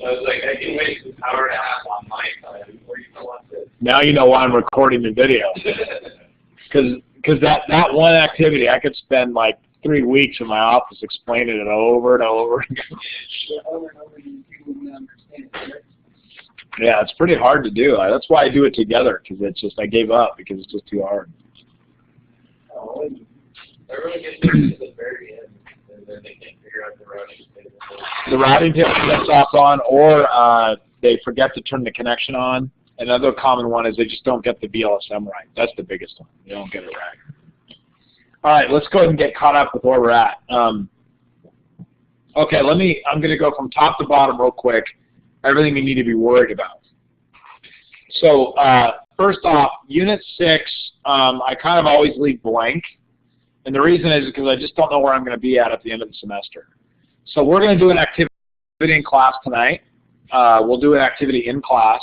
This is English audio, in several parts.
I was like, I can waste an hour and a half on my time before you go on this. Now you know why I'm recording the video. Because that one activity, I could spend like 3 weeks in my office explaining it over and over again. Yeah, it's pretty hard to do. That's why I do it together, because it's just, I gave up because it's just too hard. Everyone gets to the very end, and then they can't figure out the routing table. The routing table gets off on, or they forget to turn the connection on. Another common one is they just don't get the BLSM right. That's the biggest one. They don't get it right. All right, let's go ahead and get caught up with where we're at. Okay, I'm going to go from top to bottom real quick. Everything you need to be worried about. So first off, Unit 6, I kind of always leave blank. And the reason is because I just don't know where I'm going to be at the end of the semester. So we're going to do an activity in class tonight. We'll do an activity in class.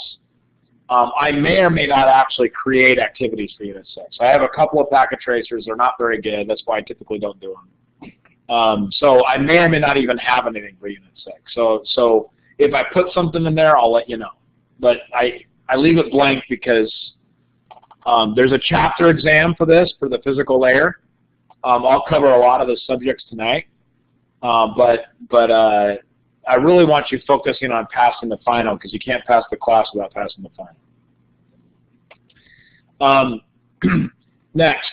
I may or may not actually create activities for Unit 6. I have a couple of packet tracers. They're not very good. That's why I typically don't do them. So I may or may not even have anything for Unit 6. So if I put something in there, I'll let you know. But I leave it blank because there's a chapter exam for this, for the physical layer. I'll cover a lot of the subjects tonight. But I really want you focusing on passing the final, because you can't pass the class without passing the final. Next,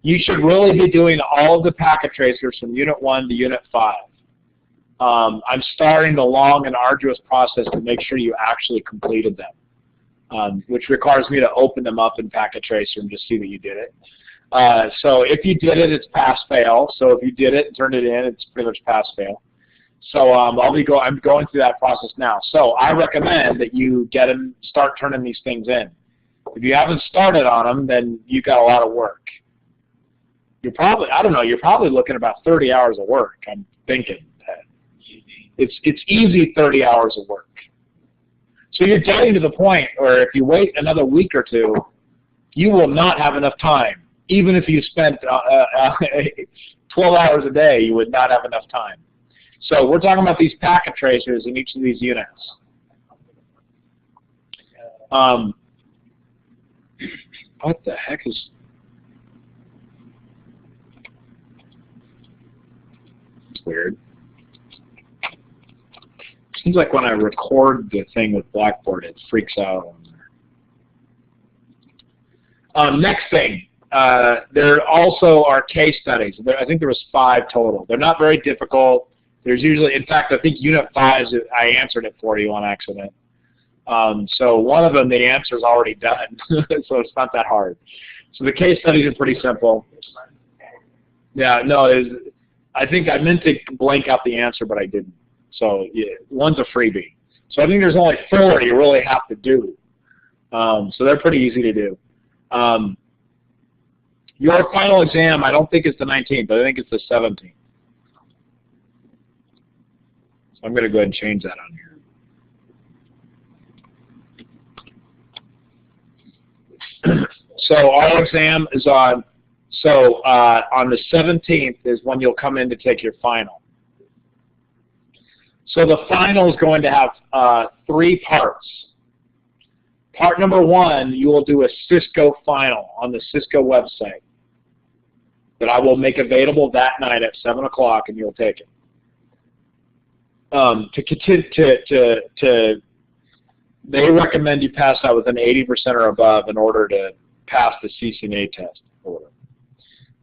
you should really be doing all of the packet tracers from Unit 1 to Unit 5. I'm starting the long and arduous process to make sure you actually completed them, which requires me to open them up in Packet Tracer and just see that you did it. So if you did it, it's pass-fail. So if you did it and turned it in, it's pretty much pass-fail. So I'm going through that process now. So I recommend that you start turning these things in. If you haven't started on them, then you've got a lot of work. You're probably looking at about 30 hours of work, I'm thinking. It's easy 30 hours of work. So you're getting to the point where if you wait another week or two, you will not have enough time. Even if you spent 12 hours a day, you would not have enough time. So we're talking about these packet tracers in each of these units. What the heck is... It's weird. Seems like when I record the thing with Blackboard, it freaks out on there. Next thing, there also are case studies. I think there was 5 total. They're not very difficult. There's usually, in fact, I think Unit 5, I answered it for you on accident. So one of them, the answer's already done, so it's not that hard. So the case studies are pretty simple. Yeah, no, I think I meant to blank out the answer, but I didn't. So yeah, one's a freebie. So I think there's only 4 you really have to do. So they're pretty easy to do. Your final exam, I don't think it's the 19th, but I think it's the 17th. So I'm going to go ahead and change that on here. So our exam is on the 17th is when you'll come in to take your final. So the final is going to have 3 parts. Part number 1, you will do a Cisco final on the Cisco website that I will make available that night at 7 o'clock, and you'll take it. They recommend you pass that with an 80% or above in order to pass the CCNA test.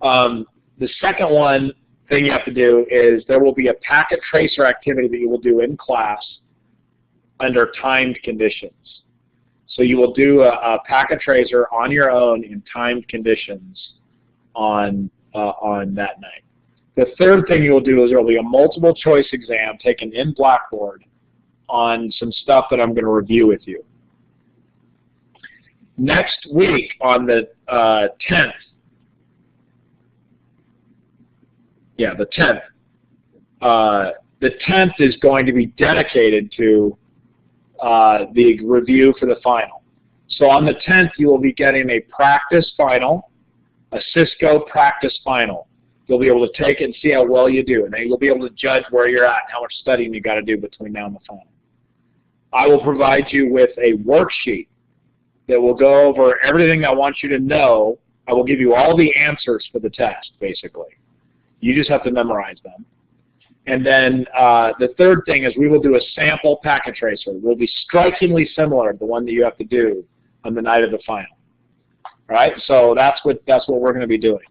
The second thing you have to do is there will be a packet tracer activity that you will do in class under timed conditions. So you will do a packet tracer on your own in timed conditions on that night. The third thing you will do is there will be a multiple choice exam taken in Blackboard on some stuff that I'm going to review with you. Next week on the 10th, yeah, the 10th. The 10th is going to be dedicated to the review for the final. So on the 10th, you will be getting a practice final, a Cisco practice final. You'll be able to take it and see how well you do, and then you'll be able to judge where you're at and how much studying you got to do between now and the final. I will provide you with a worksheet that will go over everything I want you to know. I will give you all the answers for the test, basically. You just have to memorize them. And then the third thing is we will do a sample packet tracer. It will be strikingly similar to the one that you have to do on the night of the final. All right? So that's what we're going to be doing.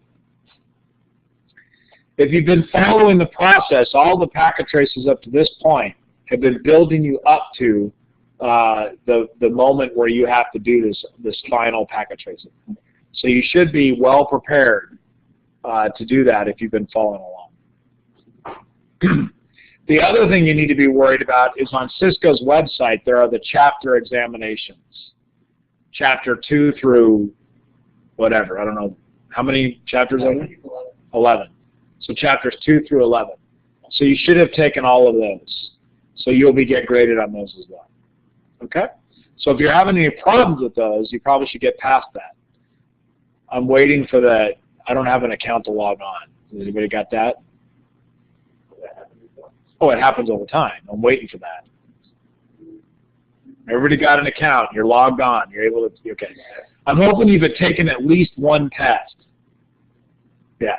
If you've been following the process, all the packet traces up to this point have been building you up to the moment where you have to do this final packet tracing. So you should be well prepared to do that if you've been following along. The other thing you need to be worried about is on Cisco's website there are the chapter examinations. Chapter 2 through whatever, I don't know. How many chapters are there? 11. So chapters 2 through 11. So you should have taken all of those. So you'll be get graded on those as well. Okay? So if you're having any problems with those, you probably should get past that. I'm waiting for that. I don't have an account to log on. Has anybody got that? Oh, it happens all the time. I'm waiting for that. Everybody got an account. You're logged on. You're able to, okay. I'm hoping you've taken at least one test. Yeah.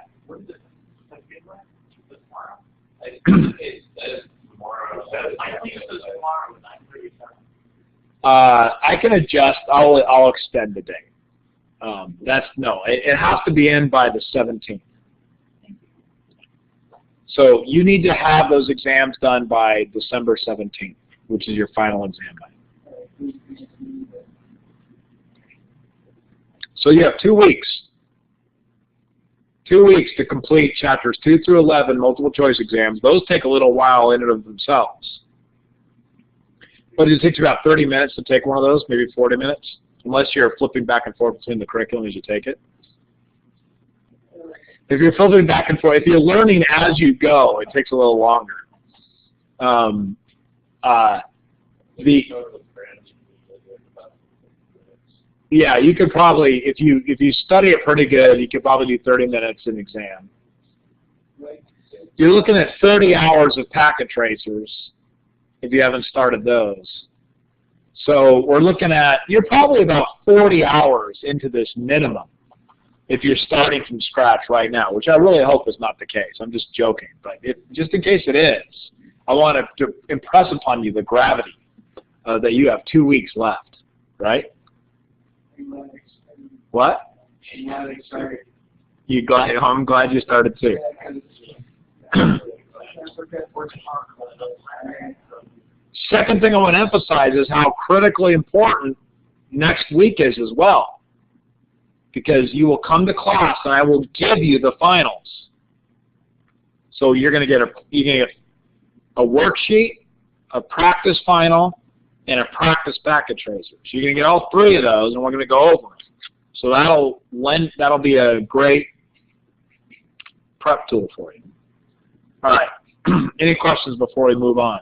I can adjust. I'll extend the date. It has to be in by the 17th. So you need to have those exams done by December 17th, which is your final exam night. So you have 2 weeks. 2 weeks to complete chapters 2 through 11 multiple choice exams. Those take a little while in and of themselves. But it takes about 30 minutes to take one of those, maybe 40 minutes, unless you're flipping back and forth between the curriculum as you take it. If you're flipping back and forth, if you're learning as you go, it takes a little longer. Yeah, you could probably, if you study it pretty good, you could probably do 30 minutes in exam. You're looking at 30 hours of packet tracers if you haven't started those. So we're looking at, you're probably about 40 hours into this minimum if you're starting from scratch right now, which I really hope is not the case. I'm just joking. But just in case it is, I want to impress upon you the gravity that you have 2 weeks left, right? What? I'm glad you started too. Second thing I want to emphasize is how critically important next week is as well. Because you will come to class and I will give you the finals. So you're going to get a worksheet, a practice final, and a practice packet tracer. So you're going to get all 3 of those, and we're going to go over them. So that'll be a great prep tool for you. All right. Any questions before we move on?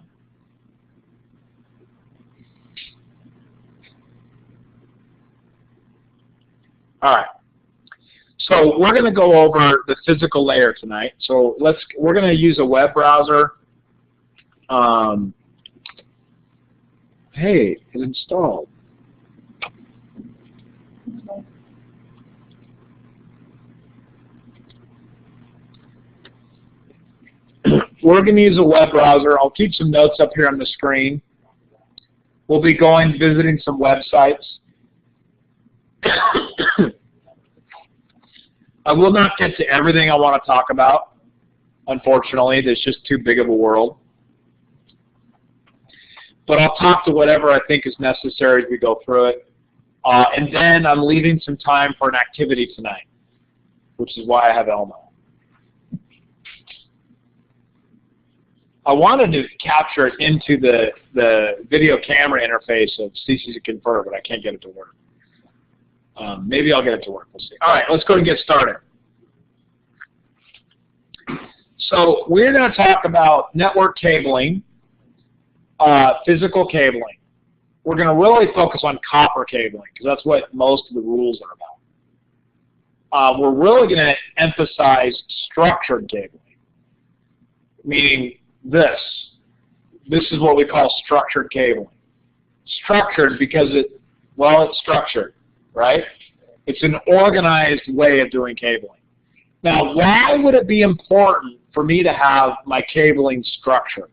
All right. So we're going to go over the physical layer tonight. So we're going to use a web browser. Hey, it's installed. We're going to use a web browser. I'll keep some notes up here on the screen. We'll be visiting some websites. I will not get to everything I want to talk about. Unfortunately, there's just too big of a world. But I'll talk to whatever I think is necessary as we go through it. And then I'm leaving some time for an activity tonight, which is why I have Elmo. I wanted to capture it into the video camera interface of CSIS Confer, but I can't get it to work. Maybe I'll get it to work. We'll see. All right, let's go and get started. So we're going to talk about network cabling, physical cabling. We're going to really focus on copper cabling because that's what most of the rules are about. We're really going to emphasize structured cabling, meaning this. This is what we call structured cabling. structured because it's structured, right? It's an organized way of doing cabling. Now, why would it be important for me to have my cabling structured?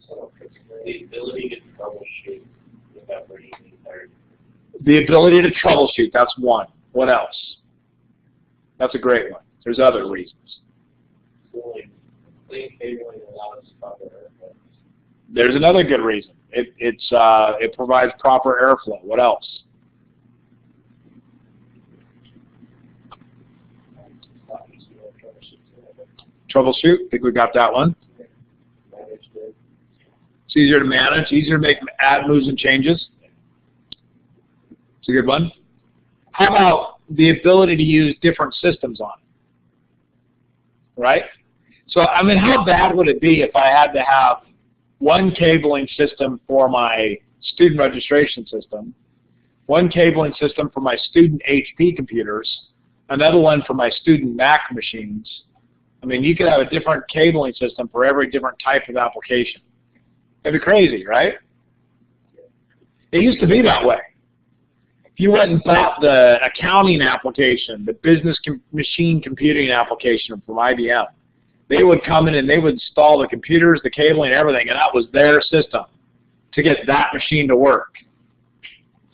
So, the ability to troubleshoot without bringing the entire. The ability to troubleshoot, that's one. What else? That's a great one. There's other reasons. Clean cabling allows proper airflow. There's another good reason. It provides proper airflow. What else? Troubleshoot. I think we got that one. It's easier to manage, easier to add moves and changes. It's a good one. How about the ability to use different systems on it? Right? So, I mean, how bad would it be if I had to have one cabling system for my student registration system, one cabling system for my student HP computers, another one for my student Mac machines? I mean, you could have a different cabling system for every different type of application. That'd be crazy, right? It used to be that way. If you went and bought the accounting application, the business machine computing application from IBM, they would come in and they would install the computers, the cabling, everything, and that was their system to get that machine to work.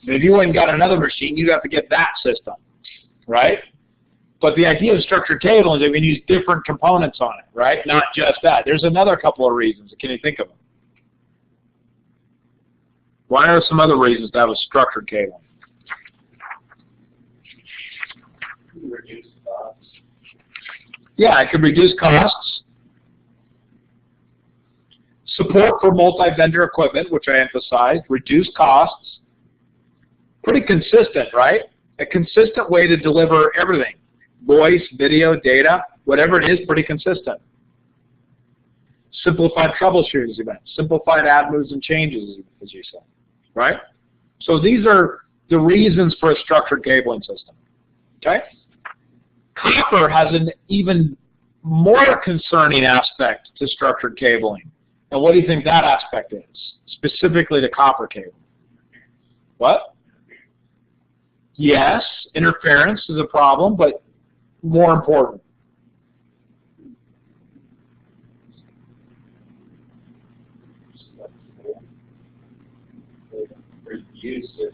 And if you went and got another machine, you'd have to get that system, right? But the idea of structured cabling is that we can use different components on it, right? Not just that. There's another couple of reasons. Can you think of them? Why are some other reasons to have a structured cabling? Reduce costs. Yeah, it could reduce costs. Support for multi-vendor equipment, which I emphasized. Reduce costs. Pretty consistent, right? A consistent way to deliver everything. Voice, video, data, whatever it is, pretty consistent. Simplified troubleshooting events. Simplified add moves and changes, as you said. Right? So these are the reasons for a structured cabling system. Okay? Copper has an even more concerning aspect to structured cabling. And what do you think that aspect is, specifically to copper cable? What? Yes, interference is a problem, but more important. Use it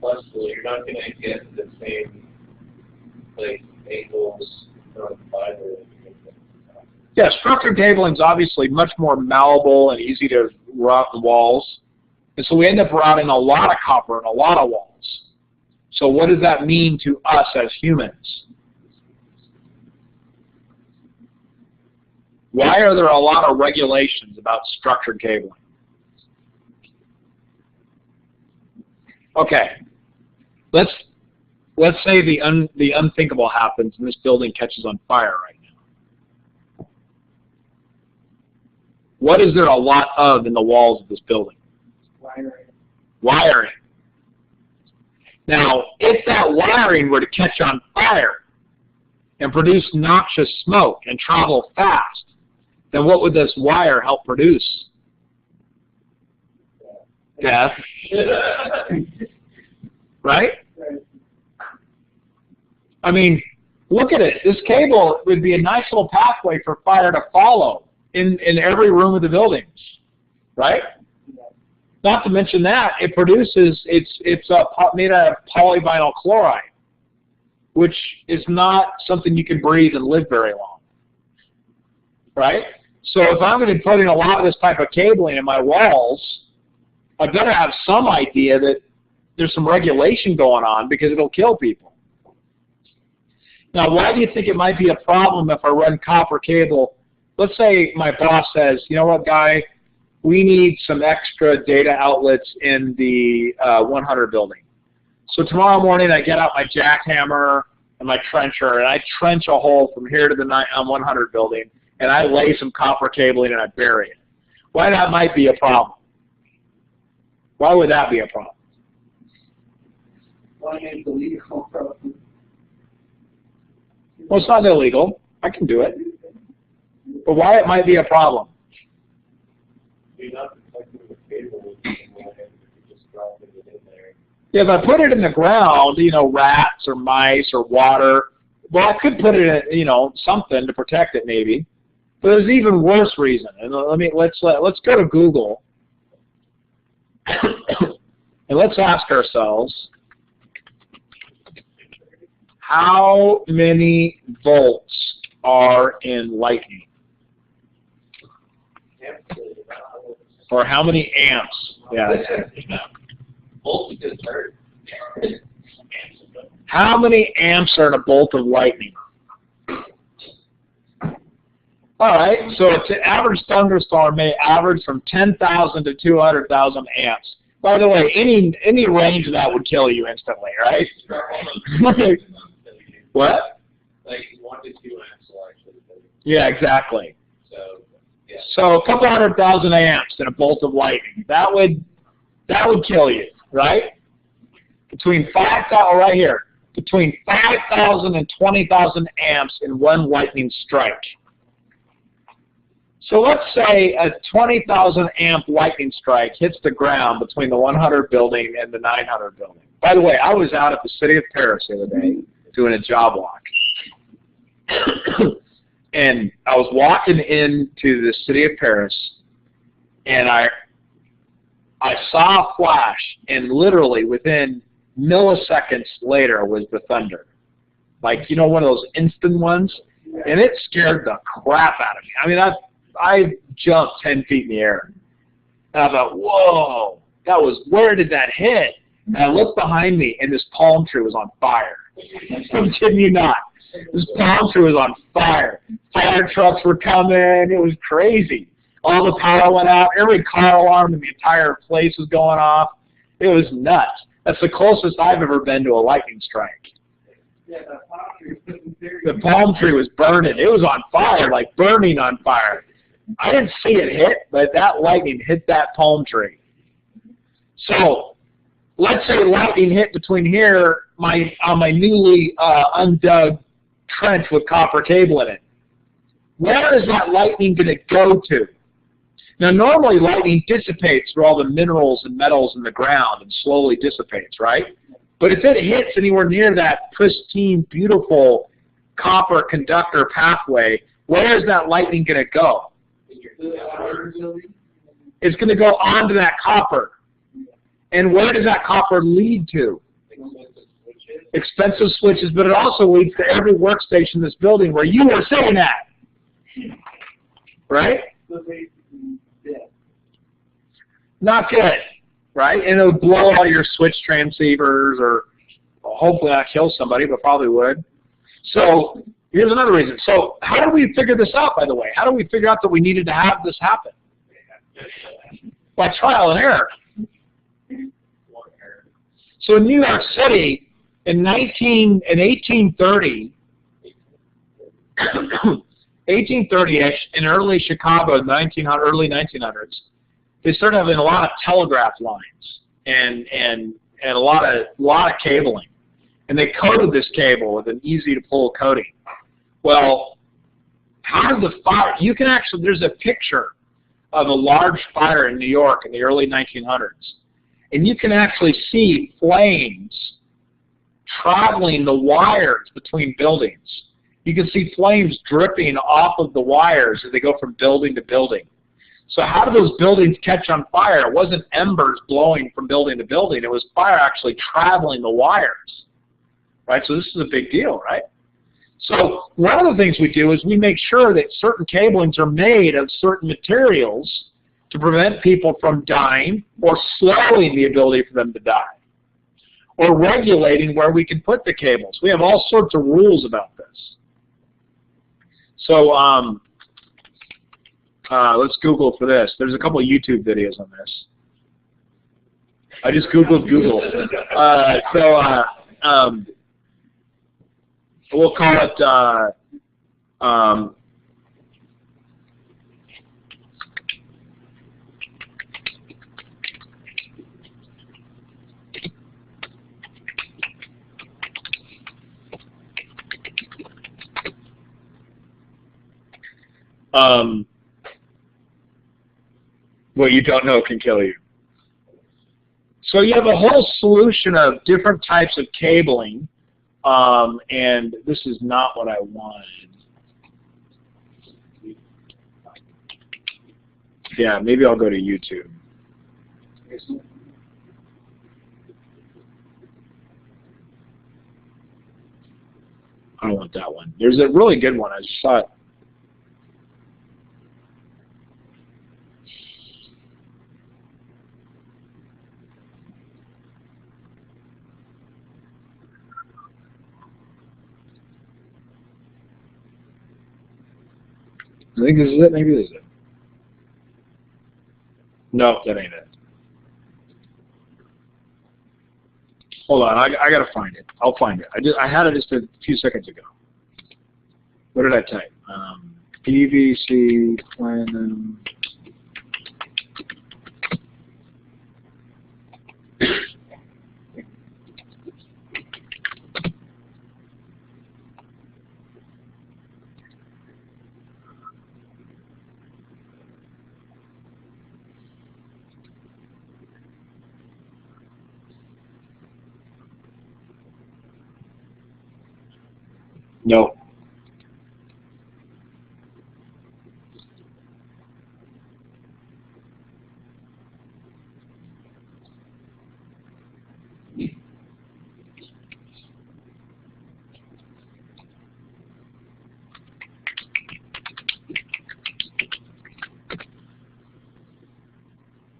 flexible. You're not going to get the same like angles from fiber. Yeah, structured cabling is obviously much more malleable and easy to route in walls. And so we end up routing a lot of copper and a lot of walls. So what does that mean to us as humans? Why are there a lot of regulations about structured cabling? Okay, let's say the unthinkable happens and this building catches on fire right now. What is there a lot of in the walls of this building? Wiring. Wiring. Now, if that wiring were to catch on fire and produce noxious smoke and travel fast, then what would this wire help produce? Death. Right? I mean, look at it. This cable would be a nice little pathway for fire to follow in every room of the buildings. Right? Not to mention that, it produces, it's made out of polyvinyl chloride, which is not something you can breathe and live very long. Right? So if I'm going to be putting a lot of this type of cabling in my walls, I better have some idea that there's some regulation going on because it'll kill people. Now, why do you think it might be a problem if I run copper cable? Let's say my boss says, you know what, guy, we need some extra data outlets in the 100 building. So tomorrow morning I get out my jackhammer and my trencher and I trench a hole from here to the 100 building and I lay some copper cabling and I bury it. Why that might be a problem? Why would that be a problem? Why ain't the legal problem? Well, it's not illegal. I can do it. But why it might be a problem? You're not protecting the cable with the wire. If I put it in the ground, you know, rats or mice or water, well, I could put it in, you know, something to protect it maybe. But there's an even worse reason. And let's go to Google and let's ask ourselves, how many volts are in lightning? Or how many amps? Yeah. Volts is hurt. How many amps are in a bolt of lightning? All right, so it's an average thunderstorm may average from 10,000 to 200,000 amps. By the way, any range of that would kill you instantly, right? What? Like 1 to 2 amps will actually kill you. Yeah, exactly. So, yeah. So a couple 100,000 amps in a bolt of lightning. That would kill you, right? Between 5,000 right here, between 5,000 and 20,000 amps in one lightning strike. So let's say a 20,000 amp lightning strike hits the ground between the 100 building and the 900 building. By the way, I was out at the city of Paris the other day doing a job walk. And I was walking into the city of Paris, and I saw a flash, and literally within milliseconds later was the thunder. Like, you know, one of those instant ones? And it scared the crap out of me. I mean, I jumped 10 feet in the air. And I thought, whoa, where did that hit? And I looked behind me, and this palm tree was on fire. I'm kidding you not. This palm tree was on fire. Fire trucks were coming. It was crazy. All the power went out. Every car alarm in the entire place was going off. It was nuts. That's the closest I've ever been to a lightning strike. Yeah, the palm tree was burning. It was on fire, like burning on fire. I didn't see it hit, but that lightning hit that palm tree. So let's say lightning hit between here, on my newly undug trench with copper cable in it. Where is that lightning going to go to? Now, normally lightning dissipates through all the minerals and metals in the ground and slowly dissipates, right? But if it hits anywhere near that pristine, beautiful copper conductor pathway, where is that lightning going to go? It's going to go onto that copper. And where does that copper lead to? Expensive switches, but it also leads to every workstation in this building where you were sitting at. Right? Not good, right? And it'll blow all your switch transceivers, or hopefully not kill somebody, but probably would. So here's another reason. So how do we figure this out, by the way? How do we figure out that we needed to have this happen? By trial and error. So in New York City, in 1830, 1830-ish, in early Chicago, early 1900s, they started having a lot of telegraph lines and a lot of cabling, and they coated this cable with an easy-to-pull coating. Well, how did the fire? You can actually, there's a picture of a large fire in New York in the early 1900s, and you can actually see flames traveling the wires between buildings. You can see flames dripping off of the wires as they go from building to building. So how do those buildings catch on fire? It wasn't embers blowing from building to building. It was fire actually traveling the wires. Right? So this is a big deal, right? So one of the things we do is we make sure that certain cablings are made of certain materials to prevent people from dying or slowing the ability for them to die, or regulating where we can put the cables. We have all sorts of rules about this. So let's Google for this. There's a couple of YouTube videos on this. I just Googled Google. We'll call it what you don't know can kill you. So you have a whole solution of different types of cabling, and this is not what I wanted. Yeah, maybe I'll go to YouTube. I don't want that one. There's a really good one. I just saw it. I think this is it. Maybe this is it. No, that ain't it. Hold on, I gotta find it. I'll find it. I had it just a few seconds ago. What did I type? PVC plenum. No.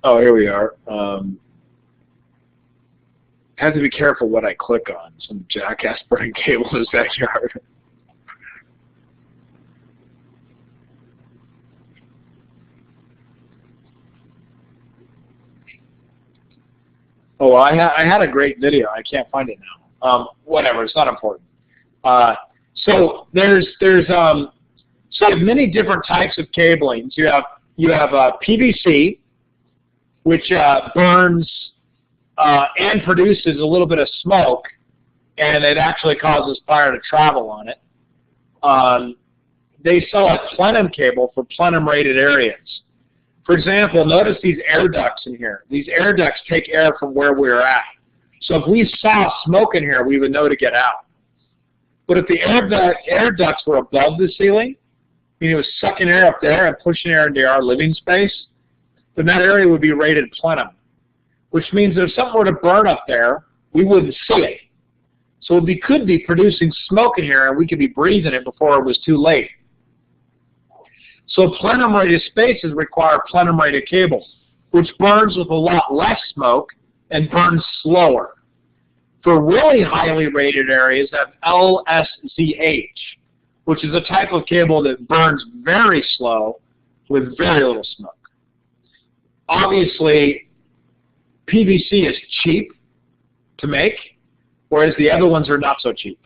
Oh, here we are. I have to be careful what I click on. Some jackass burning cable in his backyard. Oh, well, I had a great video. I can't find it now. Whatever, it's not important. So there's many different types of cablings. You have PVC, which burns and produces a little bit of smoke, and it actually causes fire to travel on it. They sell a plenum cable for plenum-rated areas. For example, notice these air ducts in here. These air ducts take air from where we're at. So if we saw smoke in here, we would know to get out. But if the air ducts were above the ceiling, meaning it was sucking air up there and pushing air into our living space, then that area would be rated plenum, which means that if something were to burn up there, we wouldn't see it. So we could be producing smoke in here, and we could be breathing it before it was too late. So plenum-rated spaces require plenum-rated cable, which burns with a lot less smoke and burns slower. For really highly rated areas, have LSZH, which is a type of cable that burns very slow with very little smoke. Obviously, PVC is cheap to make, whereas the other ones are not so cheap.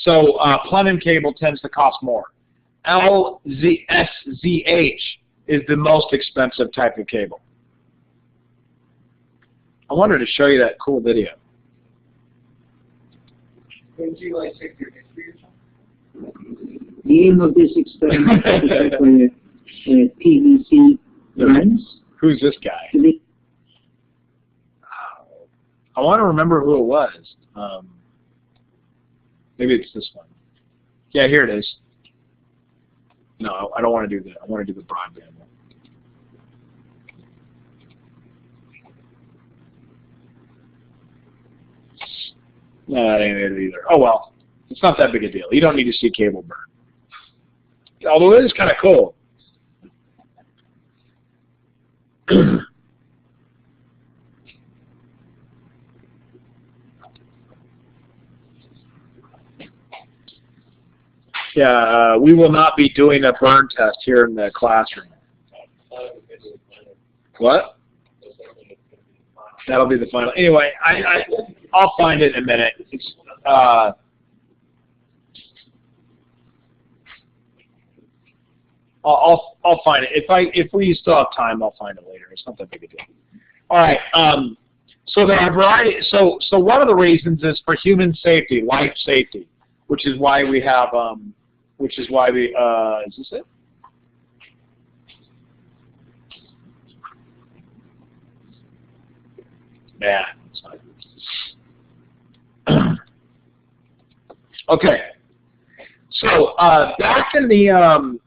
So plenum cable tends to cost more. LSZH is the most expensive type of cable. I wanted to show you that cool video. Would you like check your history or something? The aim of this experiment is for PVC lines. Who's this guy? I want to remember who it was. Maybe it's this one. Yeah, here it is. No, I don't want to do that. I want to do the broadband one. No, that ain't it either. Oh well, it's not that big a deal. You don't need to see cable burn. Although it is kind of cool. Yeah, we will not be doing a burn test here in the classroom. What? That'll be the final. Anyway, I'll find it in a minute. It's, I'll find it. If we still have time, I'll find it later. It's not that big a deal. All right. So there are variety. So one of the reasons is for human safety, life safety, which is why we have. Which is why we. Is this it? bad. Okay. So back in the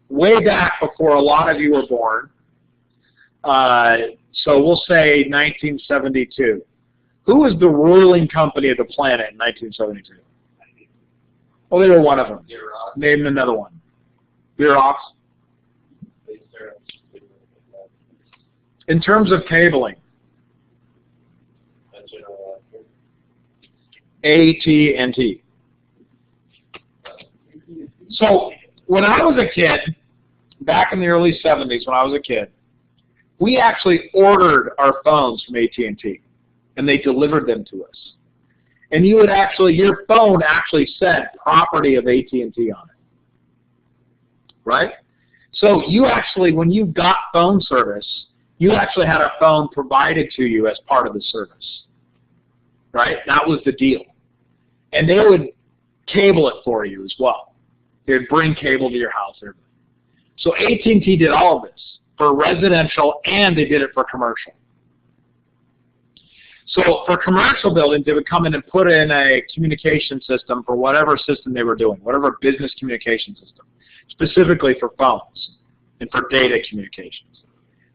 way back before a lot of you were born, so we'll say 1972. Who was the ruling company of the planet in 1972? Well, they were one of them. Name another one. Xerox. In terms of cabling. AT&T. So when I was a kid, back in the early 70s when I was a kid, we actually ordered our phones from AT&T, and they delivered them to us. And you would actually, your phone actually said property of AT&T on it, right? So you actually, when you got phone service, you actually had a phone provided to you as part of the service, right? That was the deal. And they would cable it for you as well. They would bring cable to your house. So AT&T did all of this for residential, and they did it for commercial. So for commercial buildings, they would come in and put in a communication system for whatever system they were doing, whatever business communication system, specifically for phones and for data communications.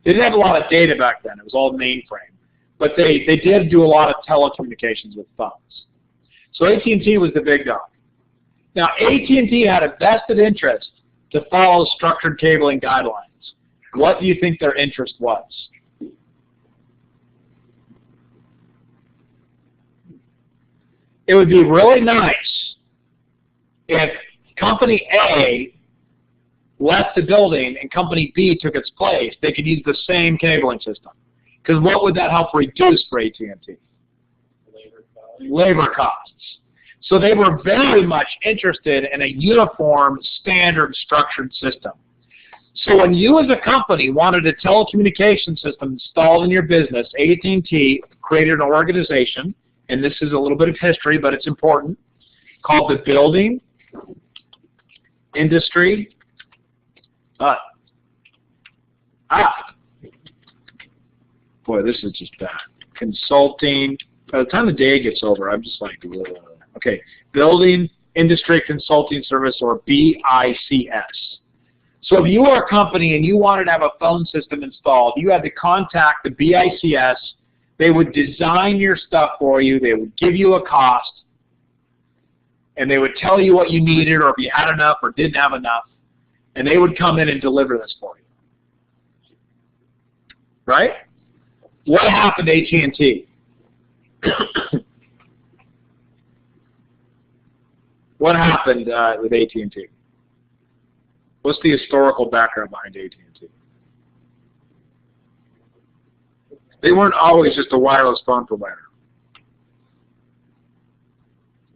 They didn't have a lot of data back then. It was all mainframe. But they did do a lot of telecommunications with phones. So AT&T was the big dog. Now, AT&T had a vested interest to follow structured cabling guidelines. What do you think their interest was? It would be really nice if Company A left the building and Company B took its place. They could use the same cabling system. Because what would that help reduce for AT&T? Labor costs. So they were very much interested in a uniform, standard, structured system. So when you as a company wanted a telecommunication system installed in your business, AT&T created an organization, and this is a little bit of history, but it's important, called the Building Industry boy, this is just bad. Consulting. By the time the day gets over, I'm just like, okay, Building Industry Consulting Service, or BICS. So if you were a company and you wanted to have a phone system installed, you had to contact the BICS. They would design your stuff for you. They would give you a cost, and they would tell you what you needed, or if you had enough or didn't have enough, and they would come in and deliver this for you. Right? What happened to AT&T? What happened with AT&T? What's the historical background behind AT&T? They weren't always just a wireless phone provider.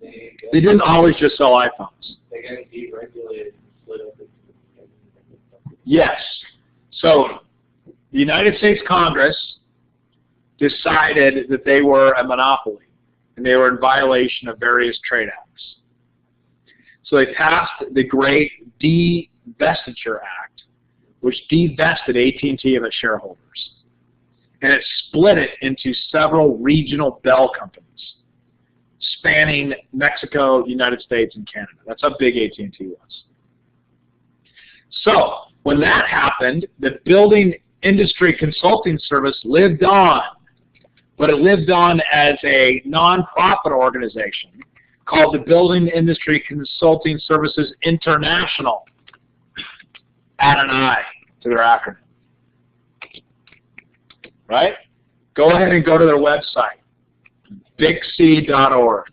They didn't always just sell iPhones. They got deregulated and split up. Yes. So the United States Congress decided that they were a monopoly, and they were in violation of various trade acts. So they passed the Great Divestiture Act, which divested AT&T of its shareholders. And it split it into several regional bell companies, spanning Mexico, United States, and Canada. That's how big AT&T was. So when that happened, the Building Industry Consulting Service lived on, but it lived on as a nonprofit organization called the Building Industry Consulting Services International. Add an I to their acronym. Right? Go ahead and go to their website, bixc.org.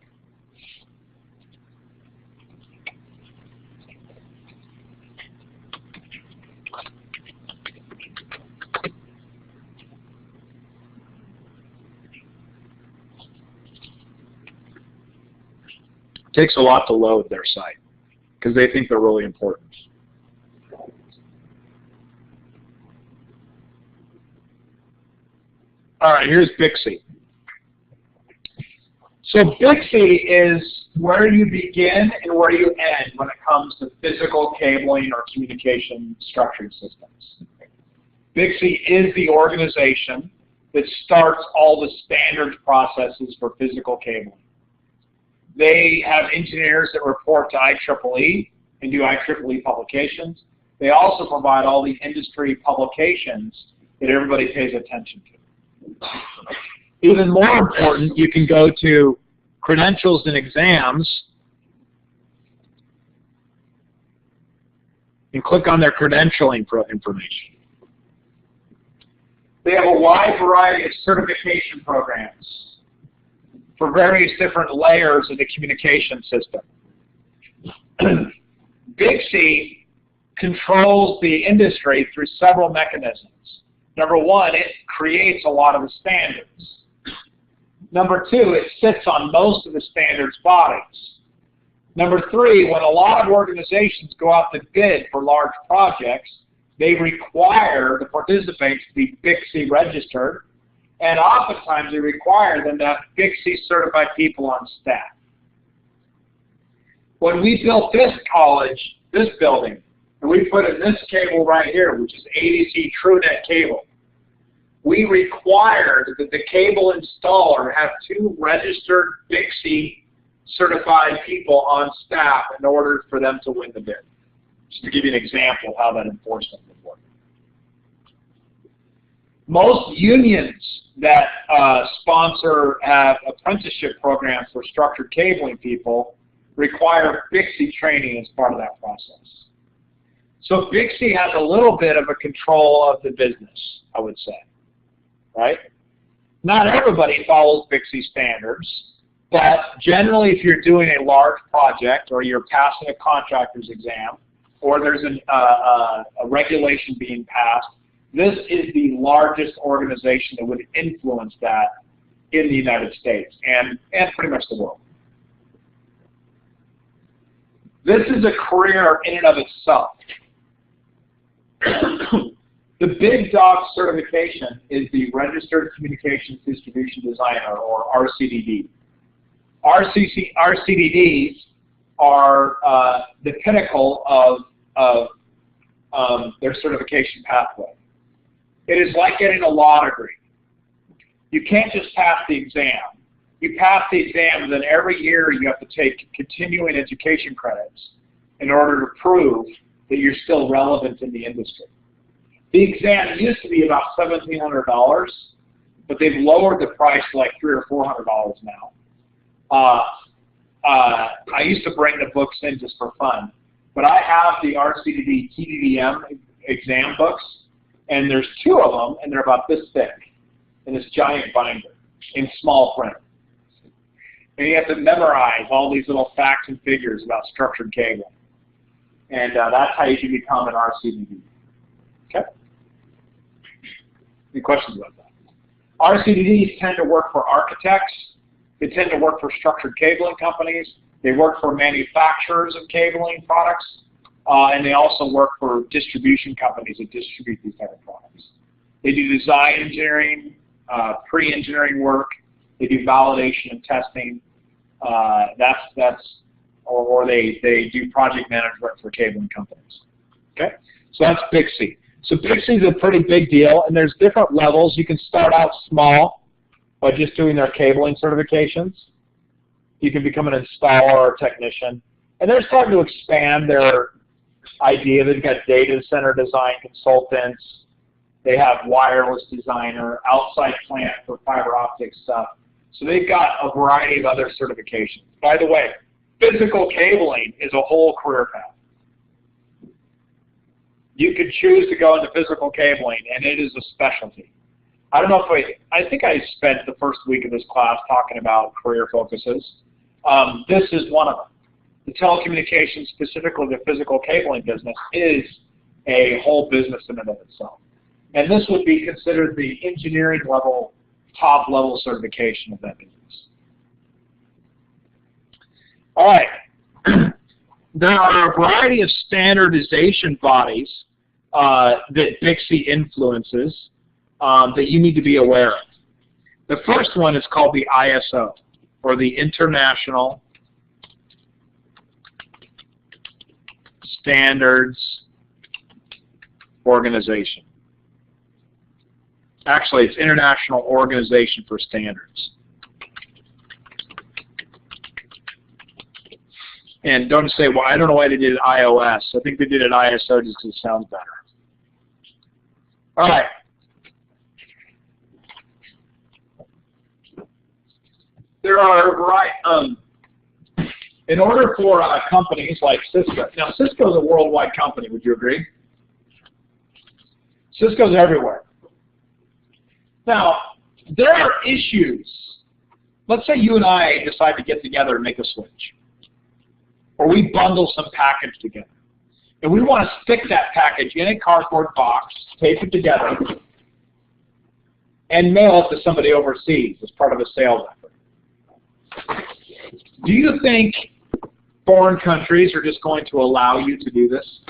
It takes a lot to load their site because they think they're really important. All right, here's BICSI. So BICSI is where you begin and where you end when it comes to physical cabling or communication structured systems. BICSI is the organization that starts all the standards processes for physical cabling. They have engineers that report to IEEE and do IEEE publications. They also provide all the industry publications that everybody pays attention to. Even more important, you can go to credentials and exams and click on their credentialing information. They have a wide variety of certification programs for various different layers of the communication system. BICSI controls the industry through several mechanisms. Number one, it creates a lot of the standards. Number two, it sits on most of the standards bodies. Number three, when a lot of organizations go out to bid for large projects, they require the participants to be BICSI registered, and oftentimes they require them to have BICSI certified people on staff. When we built this college, this building, and we put in this cable right here, which is ADC TrueNet cable, we required that the cable installer have 2 registered BICSI certified people on staff in order for them to win the bid. Just to give you an example of how that enforcement would work. Most unions that sponsor have apprenticeship programs for structured cabling people require BICSI training as part of that process. So BICSI has a little bit of a control of the business, I would say, right? Not everybody follows BICSI standards, but generally if you're doing a large project or you're passing a contractor's exam or there's a regulation being passed, this is the largest organization that would influence that in the United States and pretty much the world. This is a career in and of itself. The big dog certification is the Registered Communications Distribution Designer, or RCDD. RCDDs are the pinnacle of their certification pathway. It is like getting a law degree. You can't just pass the exam. You pass the exam, and then every year you have to take continuing education credits in order to prove that you're still relevant in the industry. The exam used to be about $1,700, but they've lowered the price to like $300 or $400 now. I used to bring the books in just for fun, but I have the RCDD TDDM exam books, and there's 2 of them, and they're about this thick in this giant binder in small print. And you have to memorize all these little facts and figures about structured cabling. And that's how you can become an RCDD. Okay? Any questions about that? RCDDs tend to work for architects. They tend to work for structured cabling companies. They work for manufacturers of cabling products. And they also work for distribution companies that distribute these type of products. They do design engineering, pre-engineering work. They do validation and testing. Or they do project management for cabling companies. Okay, so that's BICSI. So BICSI is a pretty big deal, and there's different levels. You can start out small by just doing their cabling certifications. You can become an installer or technician, and they're starting to expand their idea. They've got data center design consultants. They have wireless designer, outside plant for fiber optic stuff. So they've got a variety of other certifications. By the way, physical cabling is a whole career path. You could choose to go into physical cabling, and it is a specialty. I don't know if I think I spent the first week of this class talking about career focuses. This is one of them. The telecommunications, specifically the physical cabling business, is a whole business in and of itself. And this would be considered the engineering level, top level certification of that business. All right. There are a variety of standardization bodies that BICSI influences that you need to be aware of. The first one is called the ISO, or the International Standards Organization. Actually, it's International Organization for Standards. And don't say, well, I don't know why they did it iOS. I think they did it ISO just because it sounds better. All right. There are in order for companies like Cisco, now Cisco is a worldwide company, would you agree? Cisco's everywhere. Now, there are issues. Let's say you and I decide to get together and make a switch. Or we bundle some package together. And we want to stick that package in a cardboard box, tape it together, and mail it to somebody overseas as part of a sales effort. Do you think foreign countries are just going to allow you to do this?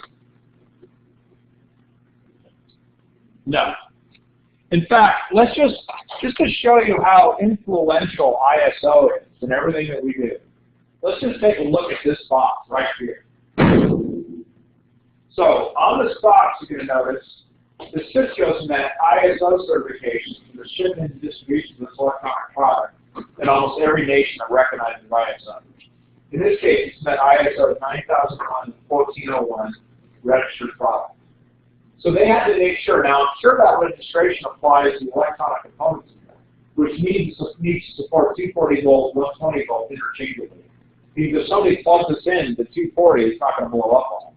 No. In fact, let's just to show you how influential ISO is in everything that we do, let's just take a look at this box right here. So on this box, you're going to notice the Cisco's met ISO certification for the shipment and distribution of this electronic product in almost every nation that recognizes ISO. In this case, it's met ISO 9001-1401 registered product. So they had to make sure. Now, I'm sure that registration applies to electronic components, which needs to support 240 volt, 120 volt interchangeably. Because if somebody plugs this in, the 240 is not going to blow up on them,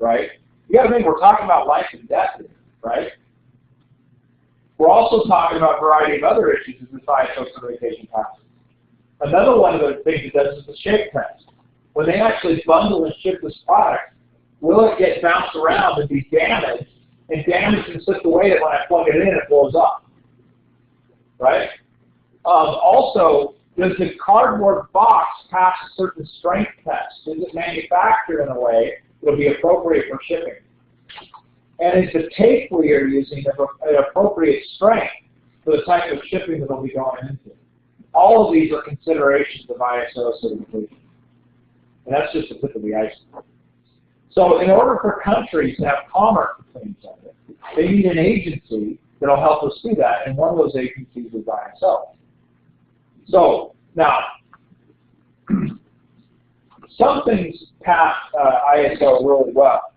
right? You got to think we're talking about life and death here, right? We're also talking about a variety of other issues as this ISO certification passes. Another one of the things it does is the shake test. When they actually bundle and ship this product, will it get bounced around and be damaged? And damaged in such a way that when I plug it in, it blows up, right? Also, does the cardboard box pass a certain strength test? Is it manufactured in a way that will be appropriate for shipping? And is the tape we are using an appropriate strength for the type of shipping that will be going into? All of these are considerations of ISO certification. And that's just the tip of the iceberg. So in order for countries to have commerce between each other, they need an agency that will help us do that, and one of those agencies is ISO. So now, some things pass ISO really well.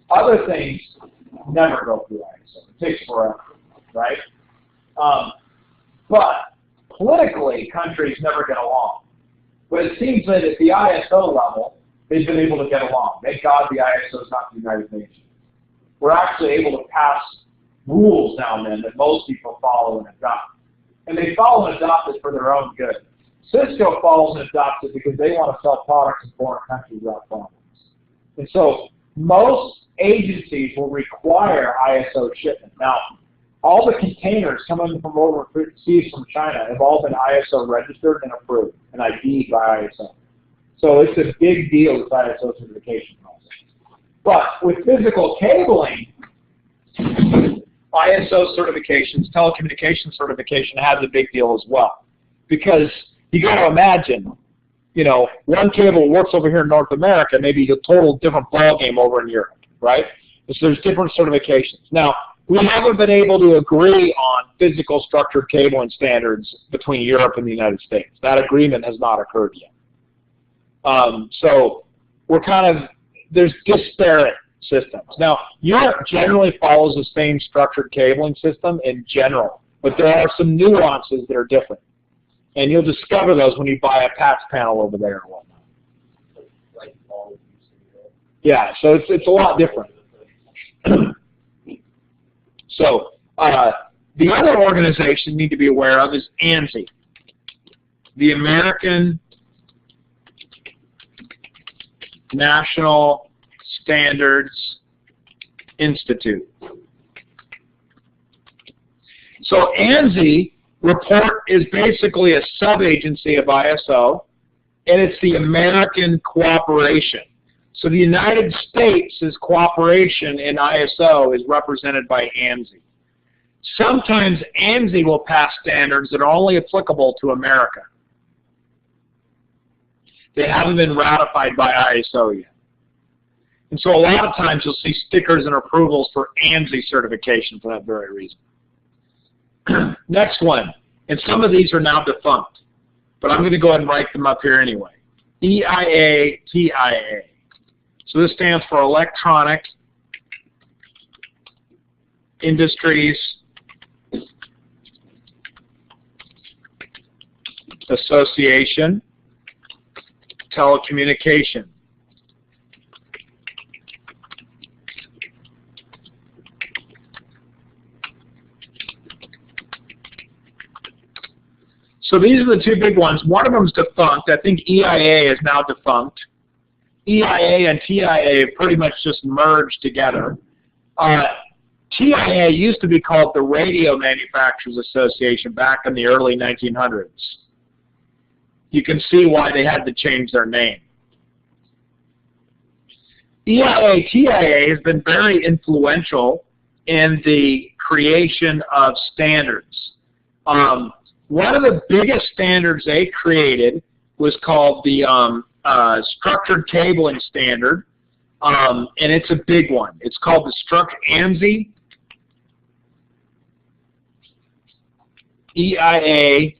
Other things never go through ISO. It takes forever, right? But politically, countries never get along. But it seems that at the ISO level, they've been able to get along. Thank God the ISO is not the United Nations. We're actually able to pass rules now and then that most people follow and adopt. And they follow and adopt it for their own good. Cisco follows and adopts it because they want to sell products in foreign countries without problems. And so most agencies will require ISO shipment. Now, all the containers coming from overseas from China have all been ISO registered and approved and ID'd by ISO. So it's a big deal, this ISO certification process. But with physical cabling, ISO certifications, telecommunications certification has a big deal as well. Because you got to imagine, you know, one cable works over here in North America, maybe a total different ballgame over in Europe, right? So there's different certifications. Now, we haven't been able to agree on physical structured cabling standards between Europe and the United States. That agreement has not occurred yet. So we're kind of, there's disparate systems. Now, Europe generally follows the same structured cabling system in general, but there are some nuances that are different. And you'll discover those when you buy a patch panel over there or whatnot. Yeah, so it's a lot different. So the other organization you need to be aware of is ANSI, the American National Standards Institute. So ANSI report is basically a sub-agency of ISO, and it's the American cooperation. So the United States' cooperation in ISO is represented by ANSI. Sometimes ANSI will pass standards that are only applicable to America. They haven't been ratified by ISO yet. And so a lot of times you'll see stickers and approvals for ANSI certification for that very reason. Next one, and some of these are now defunct, but I'm going to go ahead and write them up here anyway. EIA-TIA. So this stands for Electronic Industries Association, Telecommunication. So these are the two big ones. One of them is defunct. I think EIA is now defunct. EIA and TIA have pretty much just merged together. TIA used to be called the Radio Manufacturers Association back in the early 1900s. You can see why they had to change their name. EIA-TIA has been very influential in the creation of standards. One of the biggest standards they created was called the Structured Cabling Standard, and it's a big one. It's called the ANSI, EIA,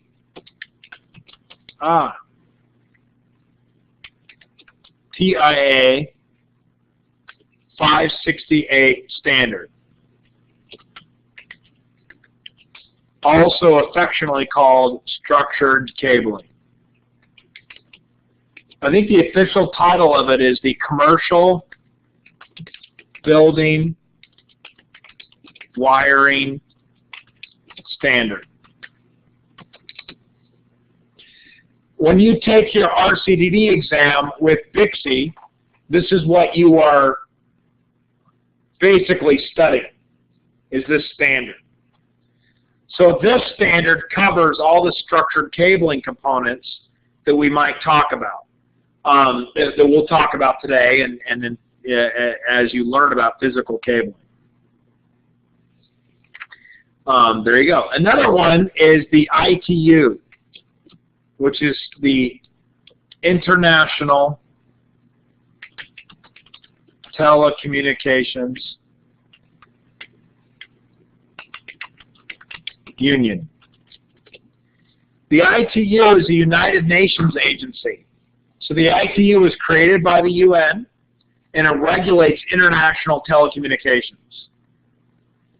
TIA 568 standard. Also affectionately called structured cabling. I think the official title of it is the Commercial Building Wiring Standard. When you take your RCDD exam with Bixby, this is what you are basically studying, is this standard. So this standard covers all the structured cabling components that we might talk about, that we'll talk about today, and then as you learn about physical cabling. There you go. Another one is the ITU, which is the International Telecommunications Union. The ITU is a United Nations agency. So the ITU was created by the UN, and it regulates international telecommunications.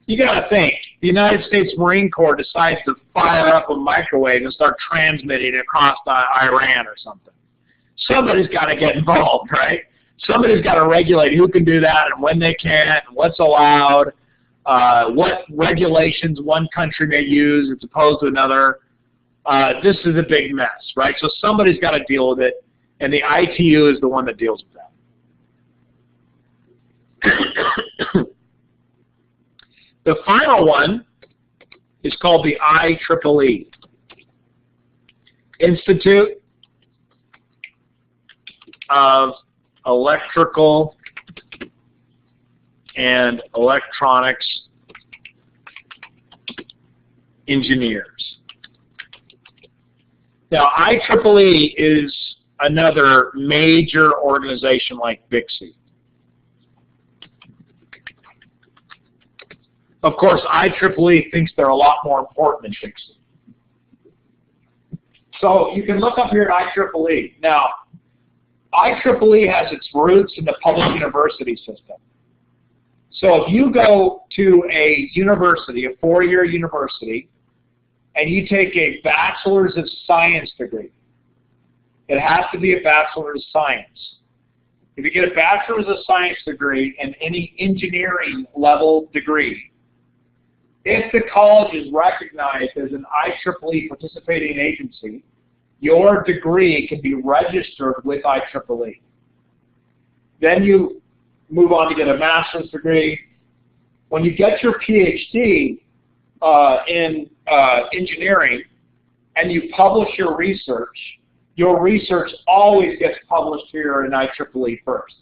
You got to think, the United States Marine Corps decides to fire up a microwave and start transmitting it across Iran or something. Somebody's got to get involved, right? Somebody's got to regulate who can do that and when they can, and what's allowed, what regulations one country may use as opposed to another. This is a big mess, right? So somebody's got to deal with it, and the ITU is the one that deals with that. The final one is called the IEEE, Institute of Electrical and Electronics Engineers. Now, IEEE is another major organization like Bixby. Of course, IEEE thinks they're a lot more important than Bixby. So you can look up here at IEEE. Now, IEEE has its roots in the public university system. So if you go to a university, a four-year university, and you take a Bachelor's of Science degree, it has to be a Bachelor's of Science. If you get a Bachelor's of Science degree and any engineering level degree, if the college is recognized as an IEEE participating agency, your degree can be registered with IEEE. Then you move on to get a master's degree. When you get your PhD in engineering and you publish your research always gets published here in IEEE first.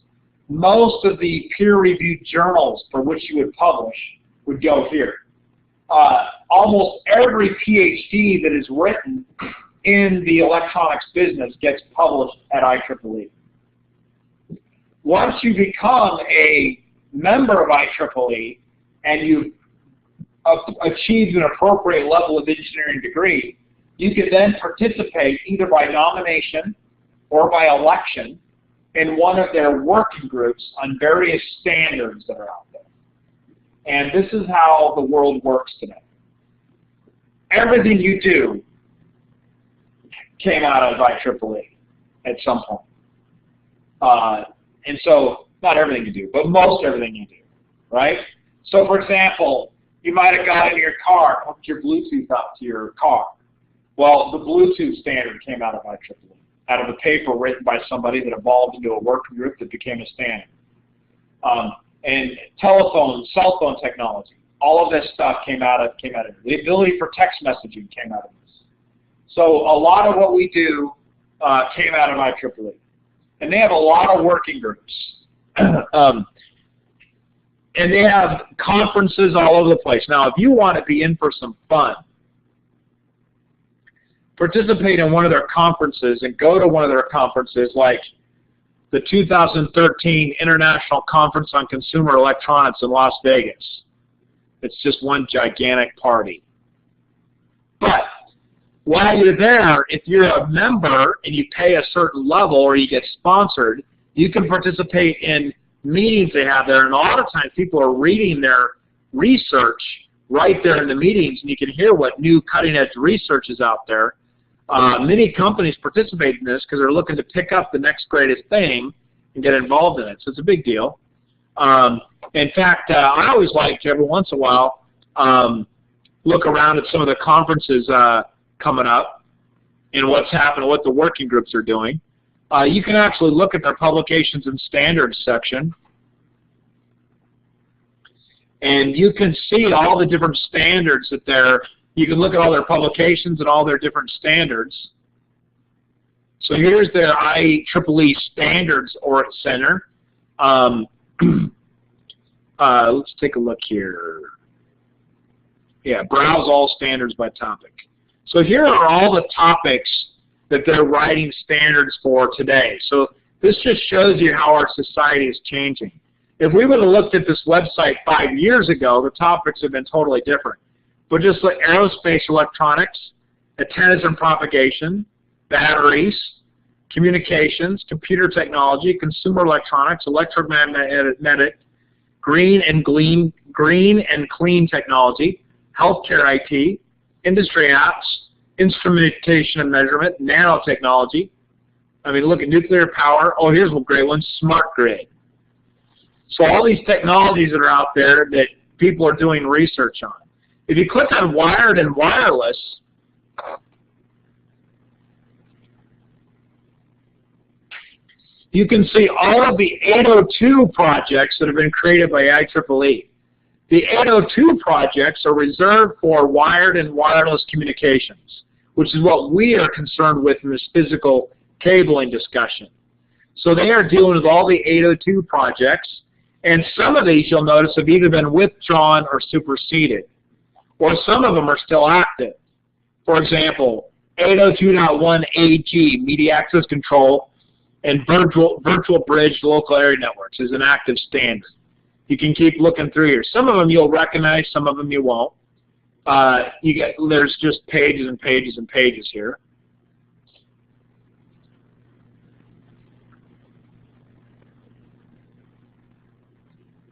Most of the peer-reviewed journals for which you would publish would go here. Almost every PhD that is written in the electronics business gets published at IEEE. Once you become a member of IEEE and you achieves an appropriate level of engineering degree, you can then participate either by nomination or by election in one of their working groups on various standards that are out there. And this is how the world works today. Everything you do came out of IEEE at some point. And so, not everything you do, but most everything you do, right? So, for example, you might have got in your car, hooked your Bluetooth up to your car. Well, the Bluetooth standard came out of IEEE, out of a paper written by somebody that evolved into a working group that became a standard. And telephone, cell phone technology, all of this stuff came out of it. The ability for text messaging came out of this. So a lot of what we do came out of IEEE. And they have a lot of working groups. And they have conferences all over the place. Now, if you want to be in for some fun, participate in one of their conferences and go to one of their conferences like the 2013 International Conference on Consumer Electronics in Las Vegas. It's just one gigantic party. But while you're there, if you're a member and you pay a certain level or you get sponsored, you can participate in meetings they have there. And a lot of times people are reading their research right there in the meetings, and you can hear what new cutting-edge research is out there. Many companies participate in this because they're looking to pick up the next greatest thing and get involved in it. So it's a big deal. In fact, I always like to, every once in a while, look around at some of the conferences coming up and what's happening, what the working groups are doing. You can actually look at their publications and standards section, and you can see all the different standards that they're. You can look at all their publications and all their different standards. So here's their IEEE Standards Center. Let's take a look here. Yeah, browse all standards by topic. So here are all the topics that they're writing standards for today. So this just shows you how our society is changing. If we would have looked at this website 5 years ago, the topics have been totally different. But just like aerospace electronics, antennas and propagation, batteries, communications, computer technology, consumer electronics, electromagnetic, green and clean technology, healthcare IT, industry apps, instrumentation and measurement, nanotechnology. I mean, look at nuclear power. Oh, here's a great one, smart grid. So all these technologies that are out there that people are doing research on. If you click on wired and wireless, you can see all of the 802 projects that have been created by IEEE. The 802 projects are reserved for wired and wireless communications, which is what we are concerned with in this physical cabling discussion. So they are dealing with all the 802 projects, and some of these you'll notice have either been withdrawn or superseded, or some of them are still active. For example, 802.1 AG, Media Access Control, and Virtual Bridge Local Area Networks is an active standard. You can keep looking through here. Some of them you'll recognize, some of them you won't. There's just pages and pages and pages here.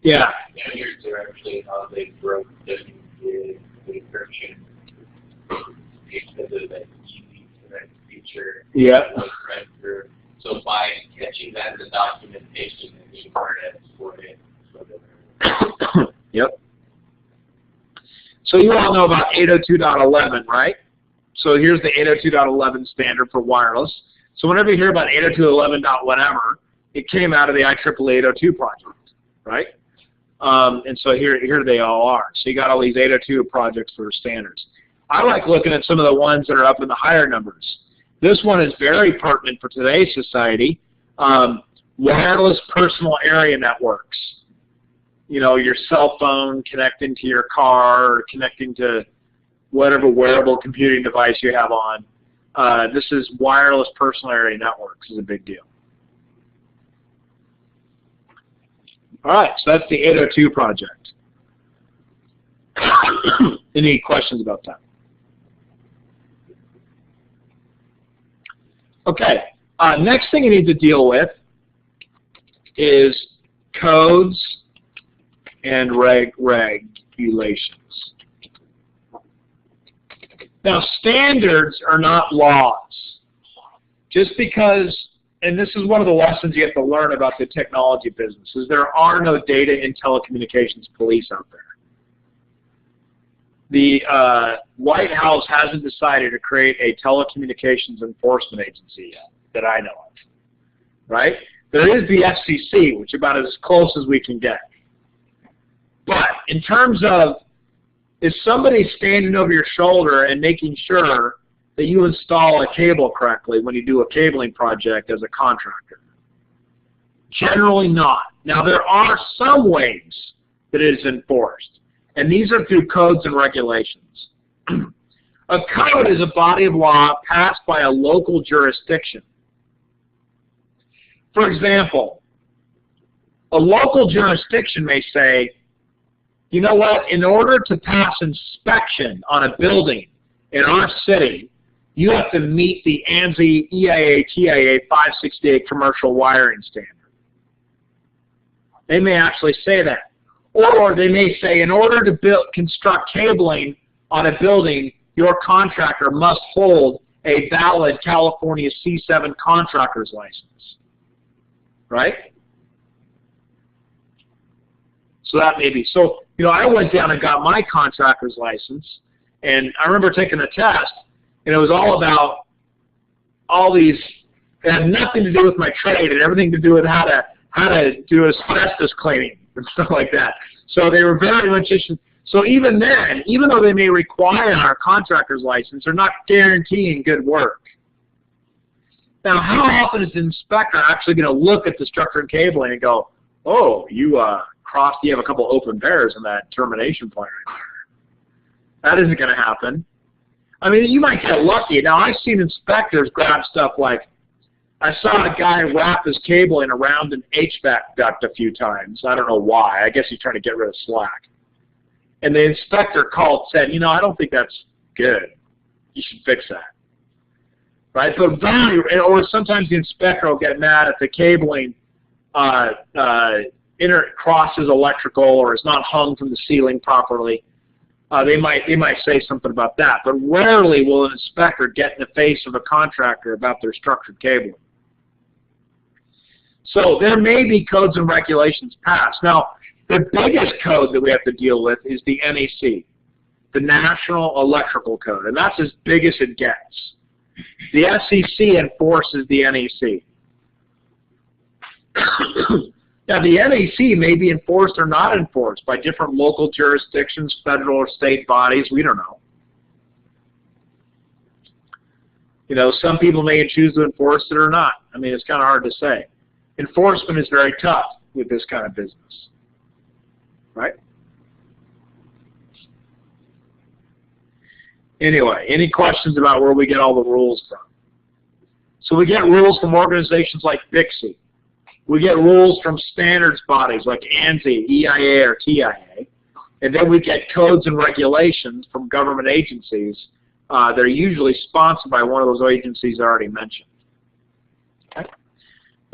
Yeah. Standards are actually how they broke the encryption because of that easy connect feature. Yeah. So by catching that in the documentation and being part of it. Yep. So you all know about 802.11, right? So here's the 802.11 standard for wireless. So whenever you hear about 802.11.whatever, it came out of the IEEE 802 project, right? And so here they all are. So you got all these 802 projects for standards. I like looking at some of the ones that are up in the higher numbers. This one is very pertinent for today's society. Wireless personal area networks. You know, your cell phone connecting to your car or connecting to whatever wearable computing device you have on. This is wireless personal area networks is a big deal. All right, so that's the 802 project. Any questions about that? Okay, next thing you need to deal with is codes and regulations. Now, standards are not laws. Just because, and this is one of the lessons you have to learn about the technology business, is there are no data and telecommunications police out there. The White House hasn't decided to create a telecommunications enforcement agency yet, that I know of, right? There is the FCC, which is about as close as we can get. But in terms of, is somebody standing over your shoulder and making sure that you install a cable correctly when you do a cabling project as a contractor? Generally not. Now, there are some ways that it is enforced, and these are through codes and regulations. A code is a body of law passed by a local jurisdiction. For example, a local jurisdiction may say, you know what, in order to pass inspection on a building in our city, you have to meet the ANSI EIA TIA 568 commercial wiring standard. They may actually say that. Or they may say, in order to construct cabling on a building, your contractor must hold a valid California C7 contractor's license. Right? So that may be. So, you know, I went down and got my contractor's license, and I remember taking the test, and it was all about all these, it had nothing to do with my trade and everything to do with how to do asbestos cleaning and stuff like that. So they were very much interested. So even then, even though they may require our contractor's license, they're not guaranteeing good work. Now, how often is the inspector actually going to look at the structure and cabling and go, oh, you have a couple open pairs in that termination point right there? That isn't going to happen. I mean, you might get lucky. Now, I've seen inspectors grab stuff like, I saw a guy wrap his cabling around an HVAC duct a few times. I don't know why. I guess he's trying to get rid of slack. And the inspector called and said, you know, I don't think that's good. You should fix that. Right? But or sometimes the inspector will get mad if the cabling crosses electrical or is not hung from the ceiling properly. They might say something about that. But rarely will an inspector get in the face of a contractor about their structured cabling. So there may be codes and regulations passed. Now, the biggest code that we have to deal with is the NEC, the National Electrical Code, and that's as big as it gets. The FCC enforces the NEC. Now, the NEC may be enforced or not enforced by different local jurisdictions, federal or state bodies. We don't know. You know, some people may choose to enforce it or not. I mean, it's kind of hard to say. Enforcement is very tough with this kind of business, right? Anyway, any questions about where we get all the rules from? So we get rules from organizations like Bixby. We get rules from standards bodies like ANSI, EIA, or TIA. And then we get codes and regulations from government agencies that are usually sponsored by one of those agencies I already mentioned. Okay.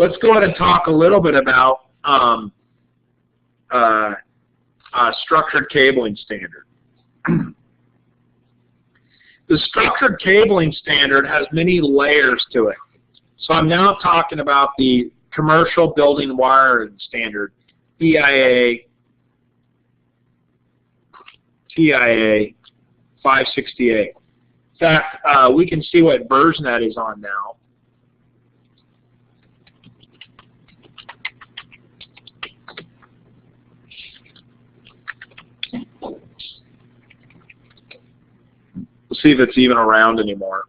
Let's go ahead and talk a little bit about structured cabling standard. The structured cabling standard has many layers to it. So I'm now talking about the Commercial Building Wiring Standard, EIA, TIA 568. In fact, we can see what version that is on now. We'll see if it's even around anymore.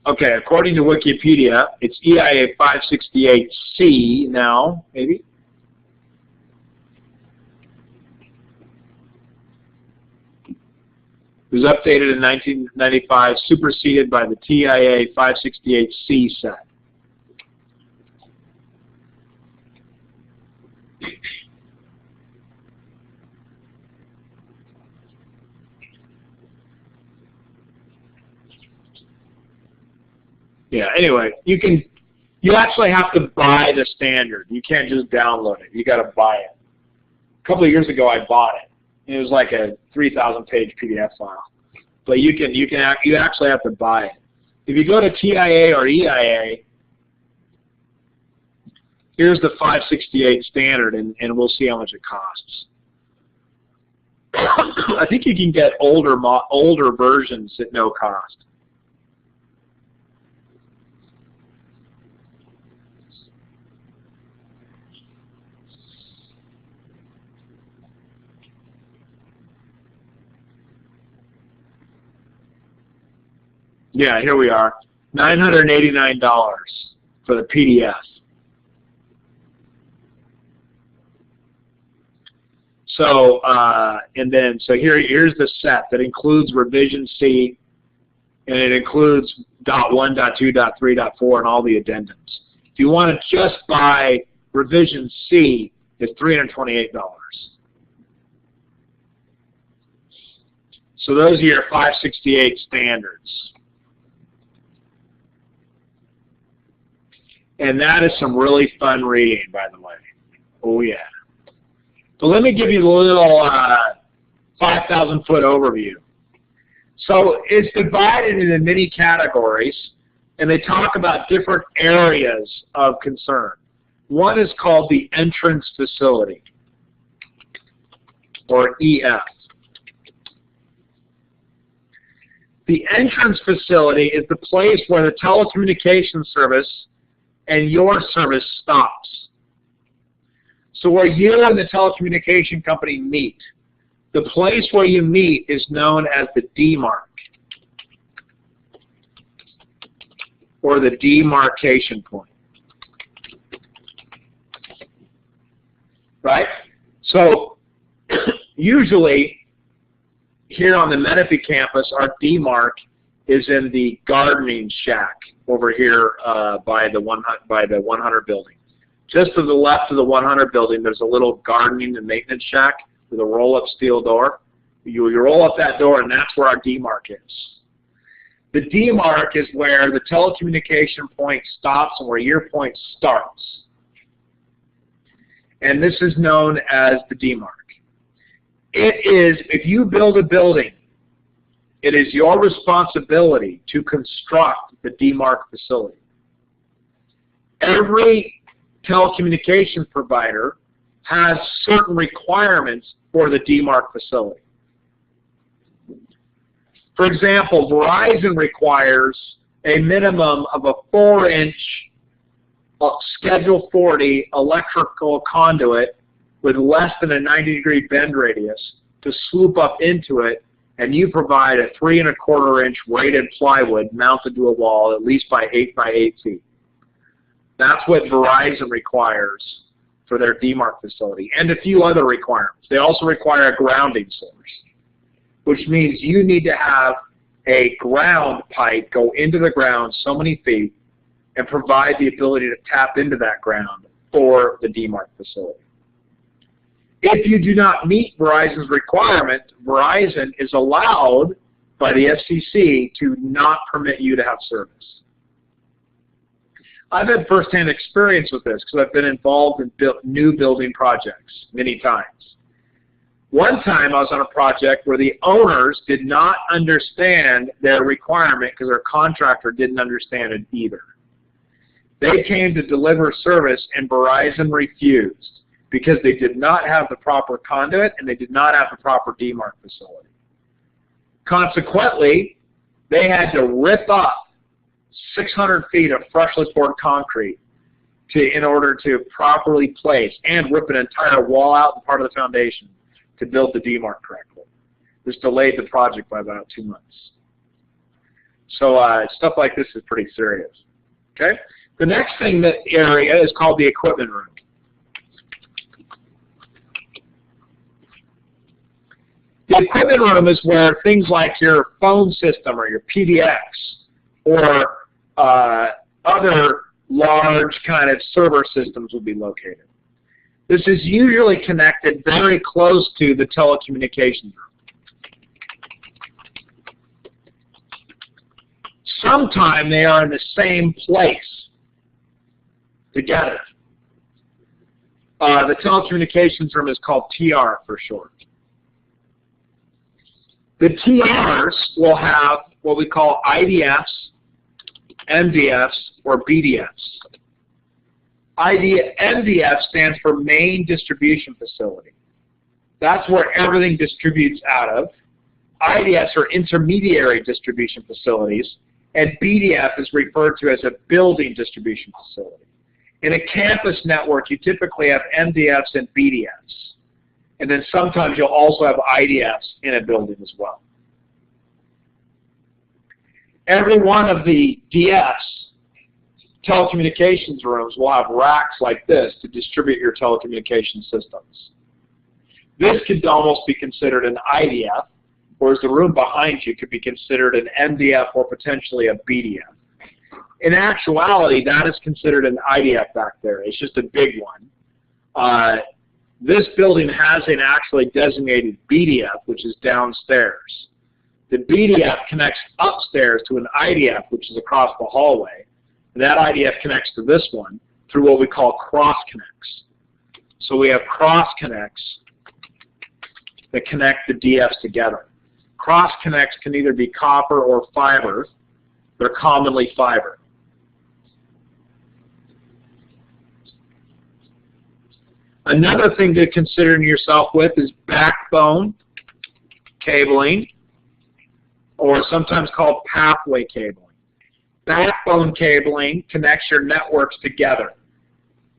Okay, according to Wikipedia, it's EIA 568C now, maybe. The was updated in 1995, superseded by the TIA 568C set. Yeah, anyway, you actually have to buy the standard. You can't just download it. You got to buy it. A couple of years ago, I bought it. It was like a 3,000-page PDF file. But you actually have to buy it. If you go to TIA or EIA, here's the 568 standard, and we'll see how much it costs. I think you can get older versions at no cost. Yeah, here we are. $989 for the PDF. So, so here's the set that includes revision C, and it includes .1, .2, .3, .4, and all the addendums. If you want to just buy revision C, it's $328. So those are your 568 standards. And that is some really fun reading, by the way. Oh, yeah. So let me give you a little 5,000-foot overview. So it's divided into many categories, and they talk about different areas of concern. One is called the entrance facility, or EF. The entrance facility is the place where the telecommunications service and your service stops. So where you and the telecommunication company meet, the place where you meet is known as the demarc, or the demarcation point. Right? So usually here on the Menifee campus, our demarc is in the gardening shack over here by the 100 building. Just to the left of the 100 building, there's a little gardening and maintenance shack with a roll-up steel door. You roll up that door, and that's where our demarc is. The demarc is where the telecommunication point stops and where your point starts. And this is known as the demarc. It is, if you build a building, it is your responsibility to construct the demarc facility. Every telecommunication provider has certain requirements for the demarc facility. For example, Verizon requires a minimum of a 4-inch Schedule 40 electrical conduit with less than a 90-degree bend radius to swoop up into it, and you provide a 3 1/4-inch weighted plywood mounted to a wall at least by 8 by 8 feet. That's what Verizon requires for their demarc facility, and a few other requirements. They also require a grounding source, which means you need to have a ground pipe go into the ground so many feet and provide the ability to tap into that ground for the demarc facility. If you do not meet Verizon's requirement, Verizon is allowed by the FCC to not permit you to have service. I've had firsthand experience with this because I've been involved in new building projects many times. One time I was on a project where the owners did not understand their requirement because their contractor didn't understand it either. They came to deliver service and Verizon refused because they did not have the proper conduit and they did not have the proper demarc facility. Consequently, they had to rip up 600 feet of freshly poured concrete in order to properly place, and rip an entire wall out and part of the foundation to build the demarc correctly. This delayed the project by about 2 months. So stuff like this is pretty serious. Okay? The next thing, that area is called the equipment room. The equipment room is where things like your phone system or your PDX or other large kind of server systems will be located. This is usually connected very close to the telecommunications room. Sometimes they are in the same place together. The telecommunications room is called TR for short. The TRs will have what we call IDFs, MDFs, or BDFs. MDF stands for Main Distribution Facility. That's where everything distributes out of. IDFs are Intermediary Distribution Facilities, and BDF is referred to as a Building Distribution Facility. In a campus network, you typically have MDFs and BDFs. And then sometimes you'll also have IDFs in a building as well. Every one of the DS, telecommunications rooms, will have racks like this to distribute your telecommunications systems. This could almost be considered an IDF, whereas the room behind you could be considered an MDF or potentially a BDF. In actuality, that is considered an IDF back there. It's just a big one. This building has an actually designated BDF, which is downstairs. The BDF connects upstairs to an IDF, which is across the hallway. And that IDF connects to this one through what we call cross connects. So we have cross connects that connect the DFs together. Cross connects can either be copper or fiber. They're commonly fiber. Another thing to consider yourself with is backbone cabling, or sometimes called pathway cabling. Backbone cabling connects your networks together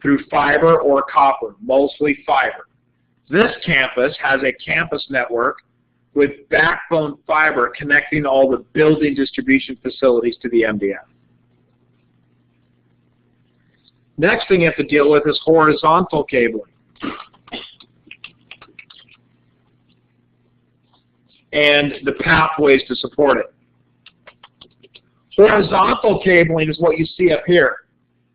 through fiber or copper, mostly fiber. This campus has a campus network with backbone fiber connecting all the building distribution facilities to the MDF. Next thing you have to deal with is horizontal cabling. And the pathways to support it. Horizontal cabling is what you see up here.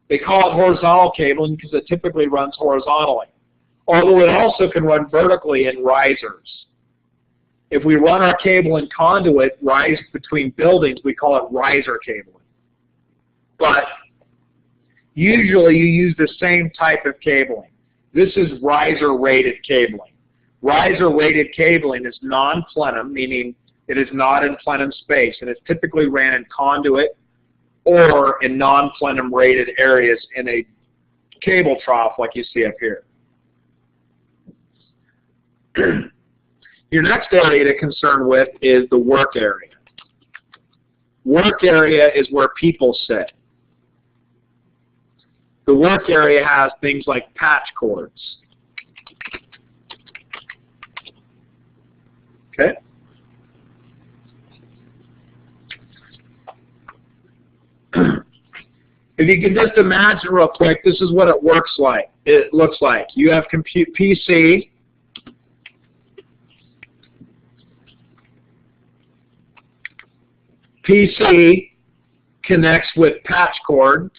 They call it horizontal cabling because it typically runs horizontally, although it also can run vertically in risers. If we run our cable in conduit rise between buildings, we call it riser cabling. But usually you use the same type of cabling. This is riser-rated cabling. Riser-rated cabling is non-plenum, meaning it is not in plenum space, and it's typically ran in conduit or in non-plenum rated areas in a cable trough like you see up here. Your next area to concern with is the work area. Work area is where people sit. The work area has things like patch cords. Okay? If you can just imagine real quick, this is what it looks like. You have PC. PC connects with patch cord.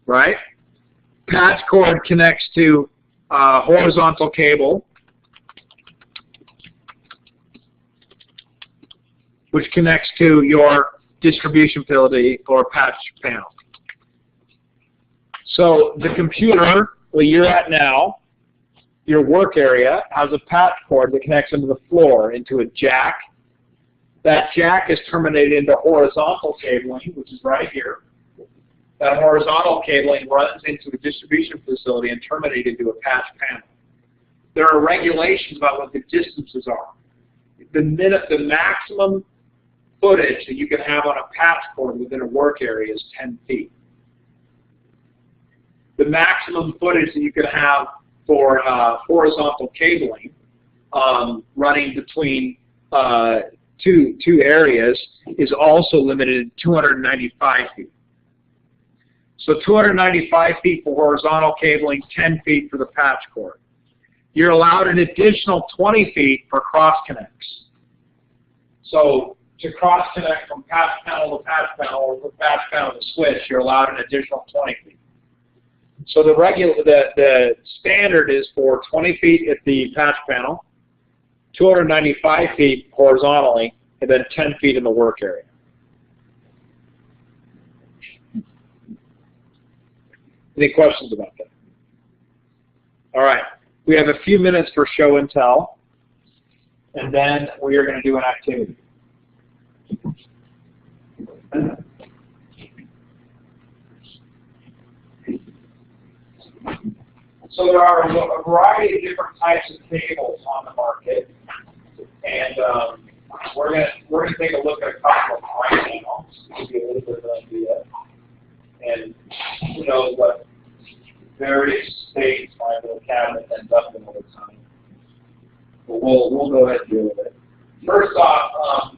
Right? Patch cord connects to horizontal cable, which connects to your distribution facility or patch panel. So the computer where you're at now, your work area, has a patch cord that connects into the floor, into a jack. That jack is terminated into horizontal cabling, which is right here. That horizontal cabling runs into a distribution facility and terminates into a patch panel. There are regulations about what the distances are. The maximum footage that you can have on a patch cord within a work area is 10 feet. The maximum footage that you can have for horizontal cabling running between two areas is also limited to 295 feet. So 295 feet for horizontal cabling, 10 feet for the patch cord. You're allowed an additional 20 feet for cross connects. So to cross connect from patch panel to patch panel or from patch panel to switch, you're allowed an additional 20 feet. So the standard is for 20 feet at the patch panel, 295 feet horizontally, and then 10 feet in the work area. Any questions about that? All right. We have a few minutes for show and tell, and then we are going to do an activity. So there are a variety of different types of cables on the market, and we're going to take a look at a couple of them right now to give you a little bit of an idea. And who knows what various states my little cabinet ends up in all the time. But we'll go ahead and deal with it. First off,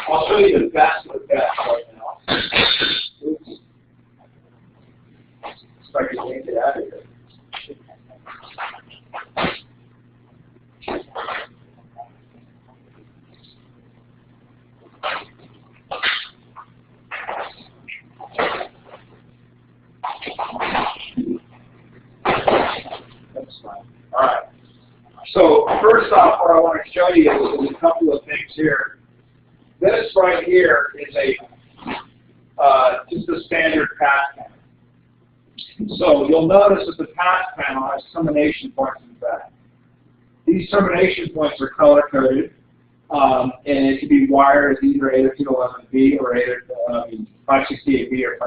I'll show you the best of the best right now. Oops. If I can take it out of here. That's fine. All right. So first off, what I want to show you is a couple of things here. This right here is just a standard patch panel. So you'll notice that the patch panel has termination points in the back. These termination points are color coded, and it can be wired as either 802.11b or 568b or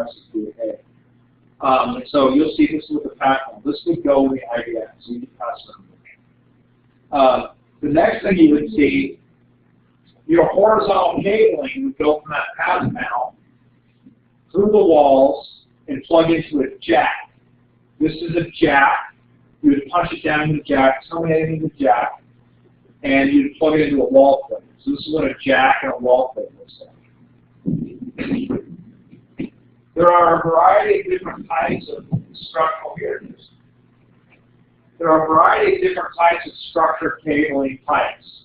568a. So you'll see this with the patch panel. This would go in the IDS, so you can pass it. The next thing you would see, your horizontal cabling would go from that patch panel through the walls and plug into a jack. This is a jack. You would punch it down in the jack, terminating the jack, and you'd plug it into a wall plate. So this is what a jack and a wall plate looks like. There are a variety of different types of structural gears. There are a variety of different types of structured cabling types.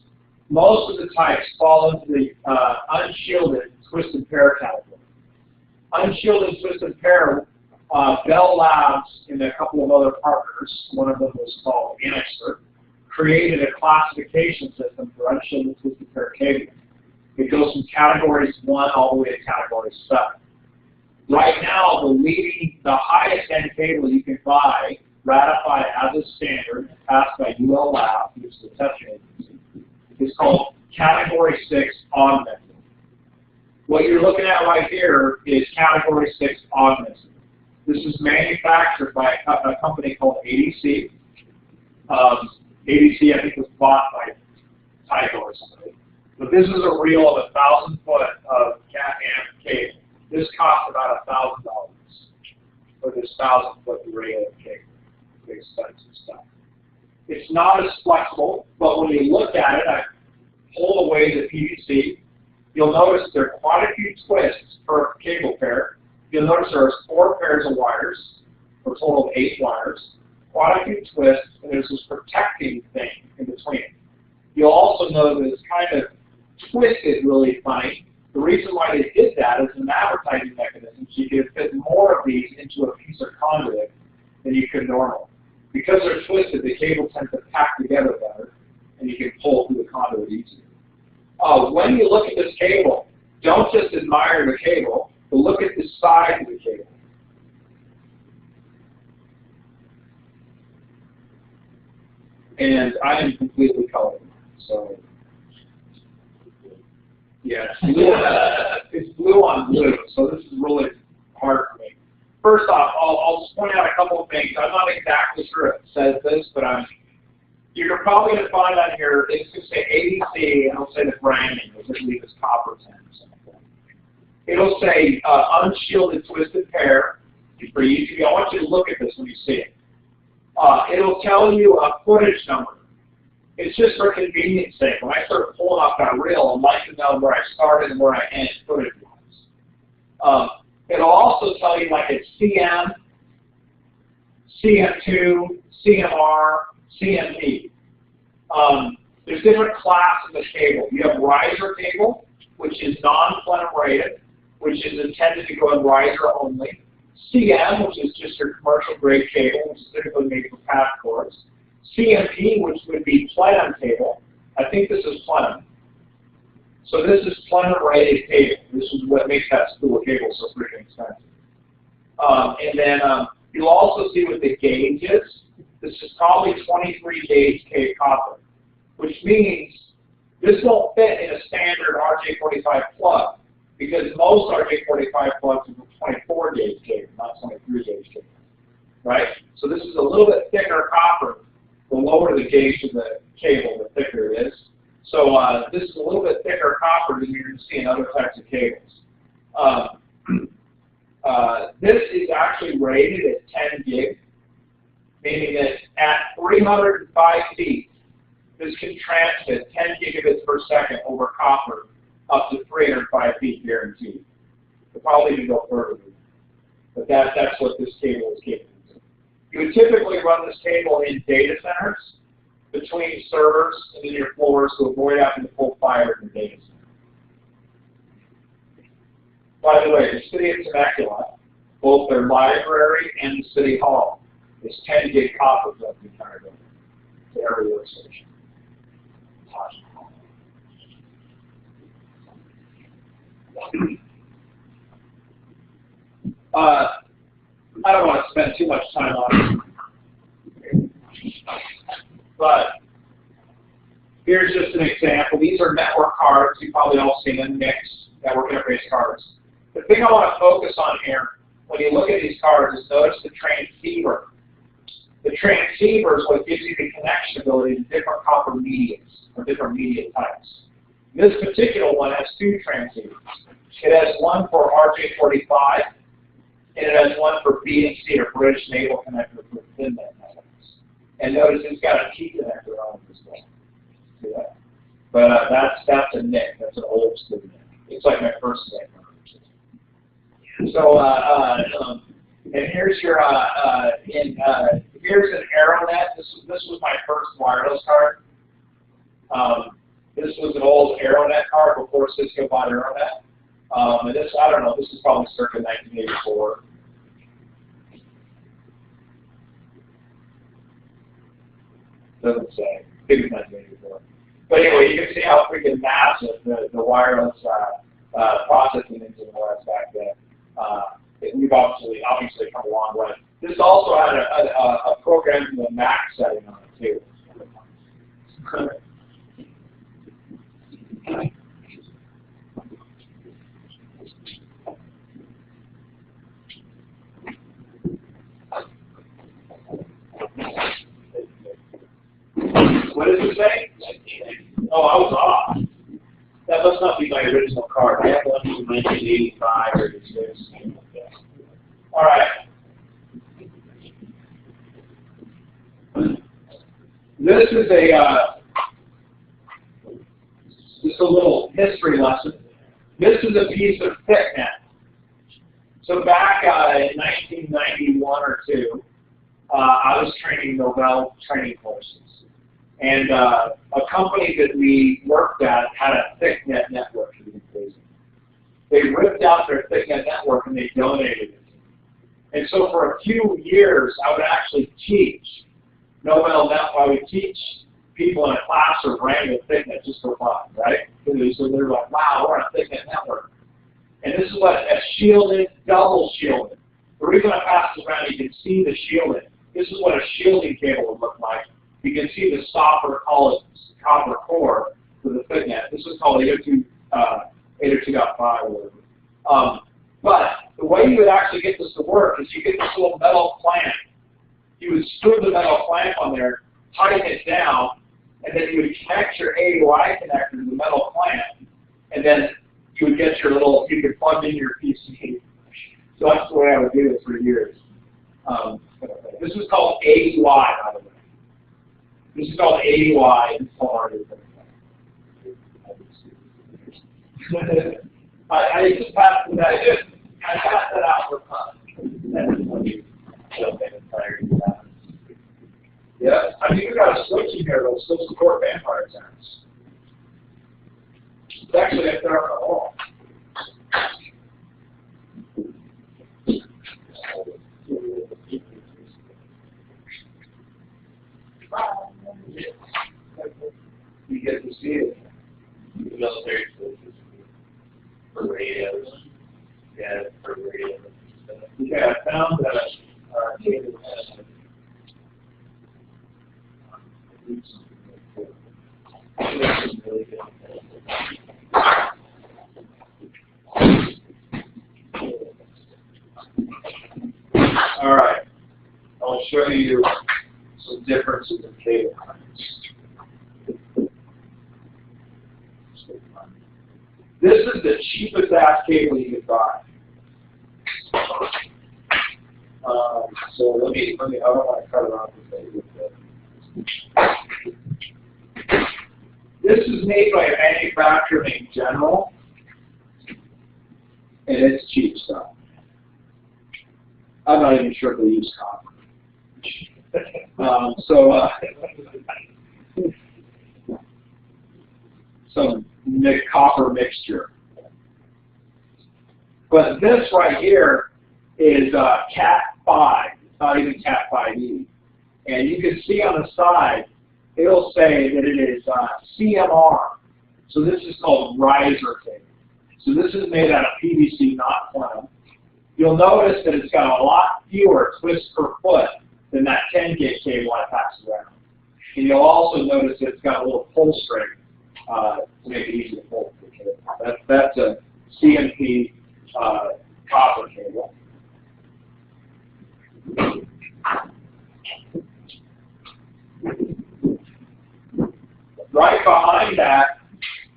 Most of the types fall into the unshielded twisted pair category. Unshielded twisted pair, Bell Labs and a couple of other partners, one of them was called Annixter, created a classification system for unshielded twisted pair cabling. It goes from categories 1 all the way to category 7. Right now, the highest end cable you can buy, ratified as a standard, and passed by UL Lab, which is the testing agency, is called Category 6 augmented. What you're looking at right here is Category 6 augmented. This is manufactured by a company called ADC. ADC, I think, was bought by Tyco or something. But this is a reel of 1,000 foot of cat-amp cable. This costs about $1,000 for this 1,000 foot reel of cable. Big expensive stuff. It's not as flexible, but when you look at it, I pull away the PVC. You'll notice there are quite a few twists per cable pair. You'll notice there are 4 pairs of wires, for a total of 8 wires. Quite a few twists, and there's this protecting thing in between. You'll also notice that it's kind of twisted really funny. The reason why they did that is an advertising mechanism, so you can fit more of these into a piece of conduit than you could normally. Because they're twisted, the cable tends to pack together better, and you can pull through the conduit easier. When you look at this cable, don't just admire the cable, but look at the size of the cable. And I am completely colorblind, so yeah, it's blue on blue, so this is really hard for me. First off, I'll just point out a couple of things. I'm not exactly sure it says this, but you're probably going to find on here, it's going to say ADC, and it'll say the branding, which I believe is copper 10 or something. It'll say unshielded twisted pair. It's pretty easy. I want you to look at this when you see it. It'll tell you a footage number. It's just for convenience sake. When I start pulling off that reel, I'd like to know where I started and where I ended footage-wise. It'll also tell you like it's CM, CM2, CMR, CMP. There's different classes of cable. You have riser cable, which is non-plenum rated, which is intended to go in riser only. CM, which is just your commercial grade cable, which is typically made for path cords. CMP, which would be plenum cable. I think this is plenum. So this is plenum rated cable. This is what makes that spool of cable so freaking expensive. And then you'll also see what the gauge is. This is probably 23 gauge copper, which means this won't fit in a standard RJ45 plug, because most RJ45 plugs are 24 gauge cable, not 23 gauge cable, right? So this is a little bit thicker copper. The lower the gauge of the cable, the thicker it is. So this is a little bit thicker copper than you're going to see in other types of cables. This is actually rated at 10 gig, meaning that at 305 feet, this can transmit 10 gigabits per second over copper up to 305 feet guaranteed. It'll probably even go further, but that's what this cable is capable of. You would typically run this cable in data centers between servers and in your floors to avoid having to pull fiber in the data center. By the way, the city of Temecula, both their library and the city hall, is 10 gig copper throughout the entire building to every workstation. I don't want to spend too much time on it, but here's just an example. These are network cards. You've probably all seen them, NICs, network interface cards. The thing I want to focus on here, when you look at these cards, is notice the transceiver. The transceiver is what gives you the connection ability to different copper mediums, or different media types. This particular one has two transceivers. It has one for RJ45, and it has one for BNC, or British Naval Connector, for thin net networks. And notice it's got a T connector on it as well. See that? But that's a NIC. That's an old school NIC. It's like my first NIC. So, and here's your here's an Aeronet. This was my first wireless card. This was an old Aeronet card before Cisco bought Aeronet. And this, I don't know, this is probably circa 1984. Doesn't say. I think it's 1984. But anyway, you can see how freaking massive the wireless processing engine was back then. We've obviously come a long way. This also had a program in the Mac setting on it too. What does it say? Oh, I was off. That must not be my original card. I have one from 1985 or 86. All right. This is just a little history lesson. This is a piece of thicknet. So back in 1991 or 2, I was training Novell training courses. And a company that we worked at had a thicknet network. They ripped out their thicknet network and they donated it. And so for a few years, I would actually teach Novell network. I would teach people in a class or brand new thicknet just for fun, right? So they're like, wow, we're on a thicknet network. And this is what a shielded, double shielded. The reason I pass this around, you can see the shielding. This is what a shielding cable would look like. You can see the copper core for the thicknet. This is called 802.5 or whatever. But the way you would actually get this to work is you get this little metal clamp. You would screw the metal clamp on there, tighten it down, and then you would connect your AUI connector to the metal clamp, and then you would get your little, you could plug in your PC. So that's the way I would do it for years. This is called AUI, by the way. This is called AY polarity. I just passed that. I passed that out for fun. Yeah, I mean, you got a switch in here that'll still support vampire attacks. It's actually up there on the wall. You get to see it. The military switches for radios. Yeah, for radios. Yeah, I found that cable has Really good. all right. I'll show you some differences in cable kinds. This is the cheapest ass cable you can buy. So let me, I don't want to cut it off with this. This is made by a manufacturer named General, and it's cheap stuff. I'm not even sure if they use copper. Some copper mixture. But this right here is Cat 5. It's not even Cat 5e. And you can see on the side, it'll say that it is CMR. So this is called riser cable. So this is made out of PVC, not plenum. You'll notice that it's got a lot fewer twists per foot than that 10-gauge cable I passed around. And you'll also notice that it's got a little pull string to make it easy to pull the cable. That's a CMP copper cable. Right behind that,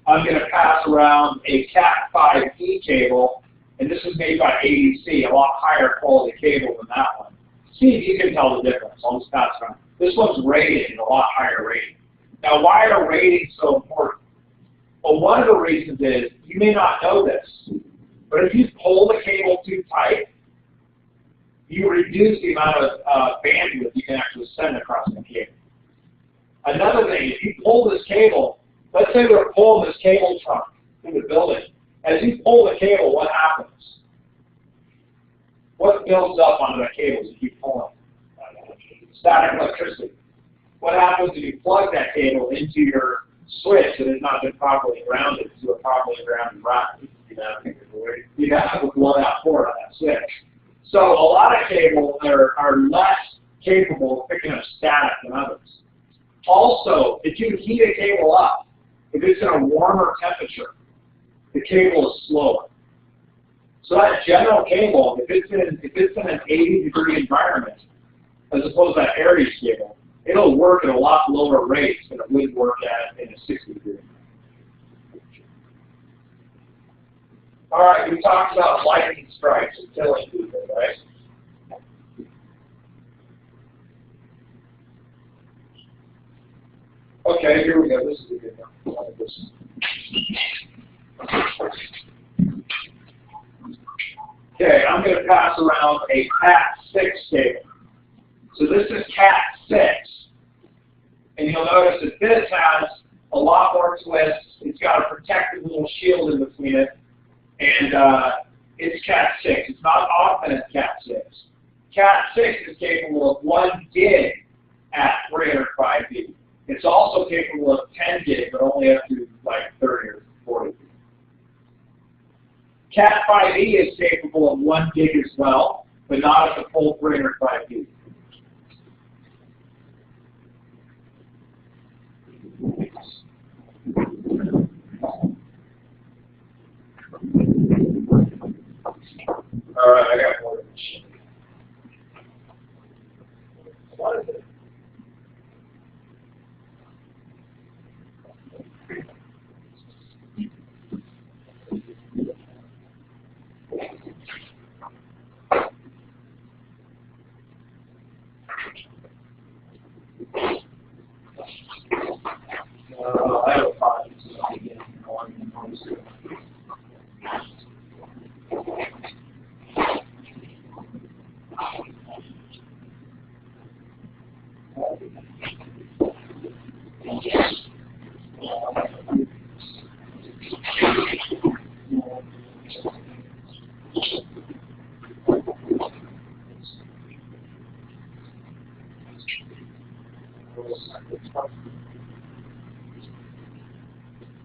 I'm going to pass around a Cat 5e cable, and this is made by ADC, a lot higher quality cable than that one. See if you can tell the difference. I'll just pass around. This one's rated, a lot higher rating. Now, why are ratings so important? Well, one of the reasons is, you may not know this, but if you pull the cable too tight, you reduce the amount of bandwidth you can actually send across the cable. Another thing, if you pull this cable, let's say we're pulling this cable trunk through the building. As you pull the cable, what happens? What builds up onto the cable as you keep pulling? Static electricity. What happens if you plug that cable into your switch that has not been properly grounded to a properly grounded rack? You have a blown out port on that switch. So a lot of cables are less capable of picking up static than others. Also, if you heat a cable up, if it's in a warmer temperature, the cable is slower. So that general cable, if it's in an 80-degree environment, as opposed to that Aries cable, it'll work at a lot lower rates than it would work at in a 60-degree environment. All right, we talked about lightning strikes and killing people, right? Okay, here we go. This is a good one. I like this. Okay, I'm going to pass around a Cat 6 cable. So this is Cat 6. And you'll notice that this has a lot more twists. It's got a protective little shield in between it. And it's Cat 6. It's not often it's Cat 6. Cat 6 is capable of 1 gig at 305 feet. It's also capable of 10 gig, but only up to like 30 or 40 feet. Cat 5e is capable of 1 gig as well, but not at the full 305 feet. All right, I got more than this. What is it?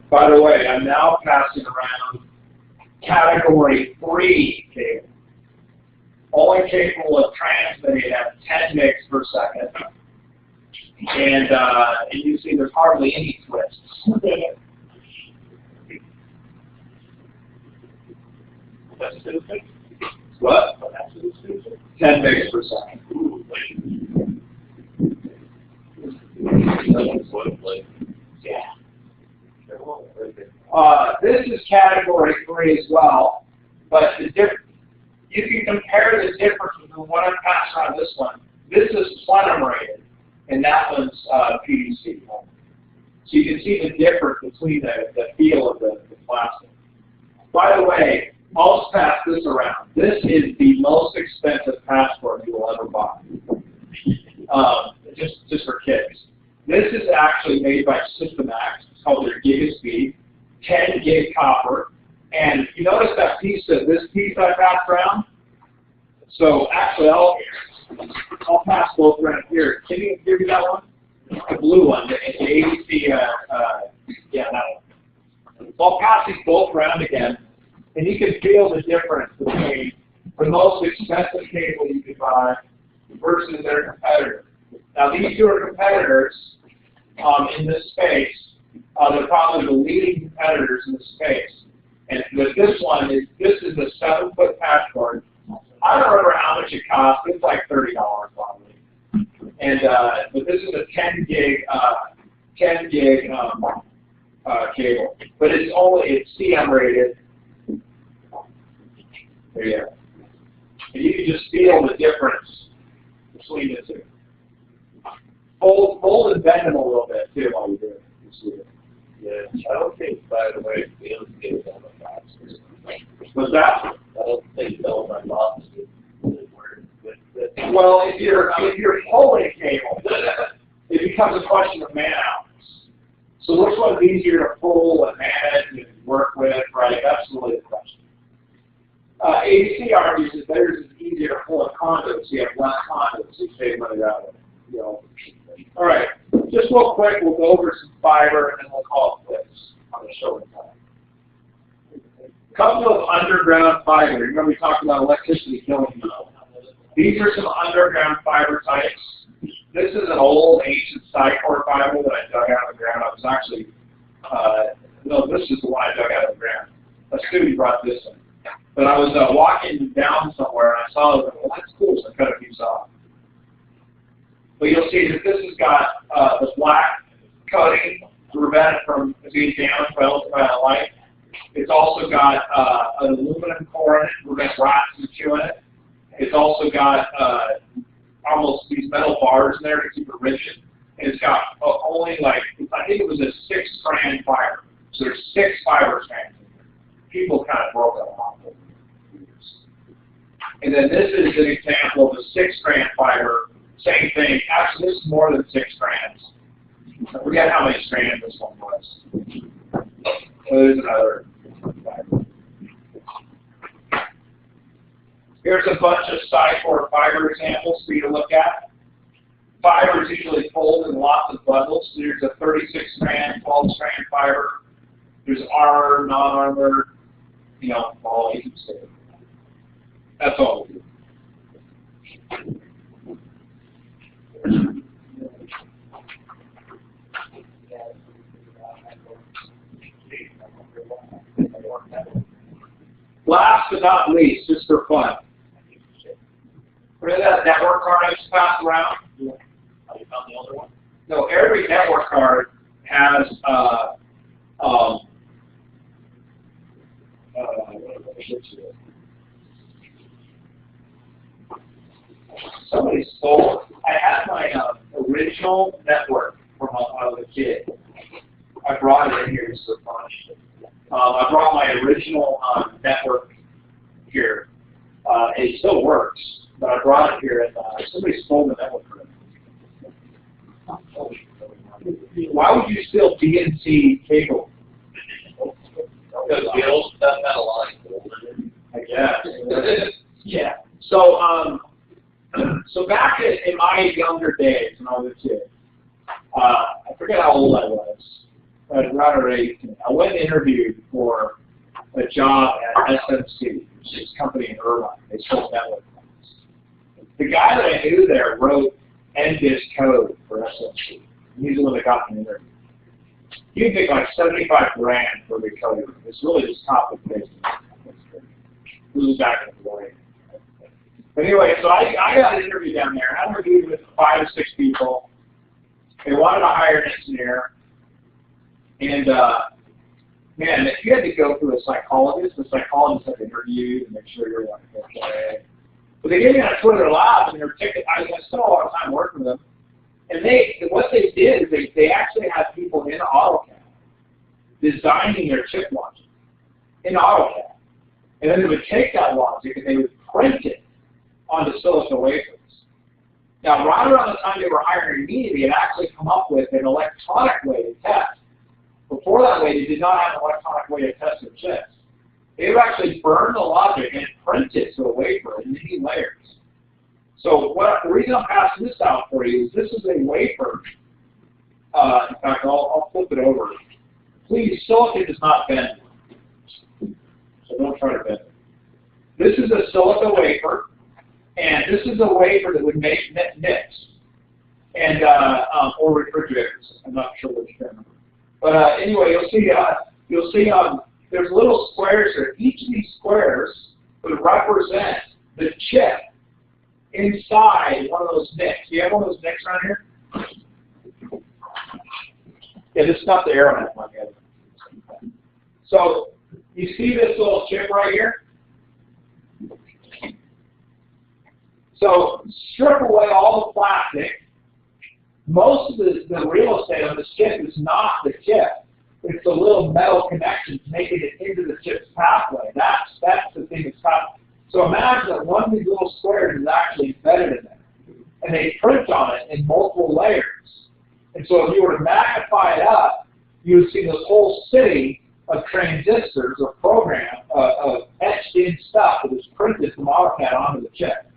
By the way, I'm now passing around category 3 cable. Only capable of transmitting at 10 megs per second. And you see there's hardly any twists. That's stupid. What? That's stupid. 10 megs per second. Yeah. This is category 3 as well, but you can compare the difference between what I'm passing on this one. This is plenum rated, and that one's PVC. So you can see the difference between the feel of the plastic. By the way, I'll just pass this around. This is the most expensive passport you will ever buy, just for kids. This is actually made by Systemax. It's called their Gigaspeed, 10 gig copper. And you notice that this piece I passed around? So actually, I'll pass both around here. Can you give me that one? The blue one, the ABC, yeah, that one. So I'll pass these both around again, and you can feel the difference between the most expensive cable you could buy versus their competitor. Now, these two are competitors in this space. They're probably the leading competitors in this space. And with this one, this is a 7-foot passport. I don't remember how much it cost. It's like $30 probably. And but this is a 10 gig cable. But it's CM rated. There you go. And you can just feel the difference between the two. Fold and bend them a little bit too while you do it. Yeah, I don't think, by the way, feels good on the boxes. What's that? I don't think those on boxes really work. Well, if you're pulling a cable, it becomes a question of man hours. So which one's easier to pull and manage and work with, right? That's really the question. ABC argues that theirs is easier to pull a conduit, so you have less conduits, so you save money that way. You know. All right, just real quick, we'll go over some fiber and then we'll call it quits on the show time. A couple of underground fiber. Remember we talked about electricity killing you. These are some underground fiber types. This is an old ancient Sycor fiber that I dug out of the ground. I was actually, no, this is the one I dug out of the ground. A student brought this in. But I was walking down somewhere and I saw it, well, that's cool, so I cut a piece off. But you'll see that this has got the black coating to prevent it from being damaged by ultraviolet light. It's also got an aluminum core in it to prevent rats from chewing it. It's also got almost these metal bars in there to keep it rigid. And it's got only like, I think it was a 6-strand fiber. So there's 6 fiber strands in there. People kind of broke that off over the years. And then this is an example of a 6-strand fiber. Same thing. Actually, this is more than 6 strands. I forget how many strands this one was. So there's another fiber. Here's a bunch of Sycor fiber examples for you to look at. Fiber is usually folded in lots of bundles. There's a 36-strand, 12-strand fiber. There's armor, non-armor, you know, all you can say. That's all we do. Last but not least, just for fun. Remember that network card I just passed around? You found the other one? No, every network card has somebody stole it. I had my original network from when I was a kid. I brought it in here just for fun. I brought my original network here. It still works, but I brought it here and somebody stole the network from me. Why would you steal BNC cable? Because the old stuff had a line golden. I guess. Yeah. So, so back in my younger days when I was a kid, I forget how old I was, but around 18, I went and interviewed for a job at SMC, which is a company in Irvine. They sold network phones. The guy that I knew there wrote NBIS code for SMC. He's the one that got me an interview. You'd make like 75 grand for the code. It's really just copy and paste. This was back in the day. But anyway, so I got an interview down there. I interviewed with 5 or 6 people. They wanted to hire an engineer. And, man, if you had to go through a psychologist, the psychologist had to interview you to make sure you're like, okay. But they gave me on a tour of their labs, and they were taking, I spent a lot of time working with them. And what they did is they actually had people in AutoCAD designing their chip logic in AutoCAD. And then they would take that logic and they would print it onto silicon wafers. Now, right around the time they were hiring me, they had actually come up with an electronic way to test. Before that way, they did not have an electronic way to test their chips. They would actually burn the logic and print it to a wafer in many layers. So the reason I'm passing this out for you is this is a wafer. In fact, I'll flip it over. Please, silicon does not bend. So don't try to bend it. This is a silica wafer, and this is a wafer that would make NICs and or refrigerators. I'm not sure which term. But anyway, you'll see there's little squares here. Each of these squares would represent the chip inside one of those NICs. Do you have one of those NICs around here? Yeah, this is not the Aeronet one yet. So you see this little chip right here? So strip away all the plastic. Most of the real estate on this chip is not the chip. It's the little metal connections making it into the chip's pathway. That's the thing that's happening. So imagine that one of these little squares is actually embedded in there. And they print on it in multiple layers. And so if you were to magnify it up, you would see this whole city of transistors or program of etched in stuff that was printed from AutoCAD onto the chip.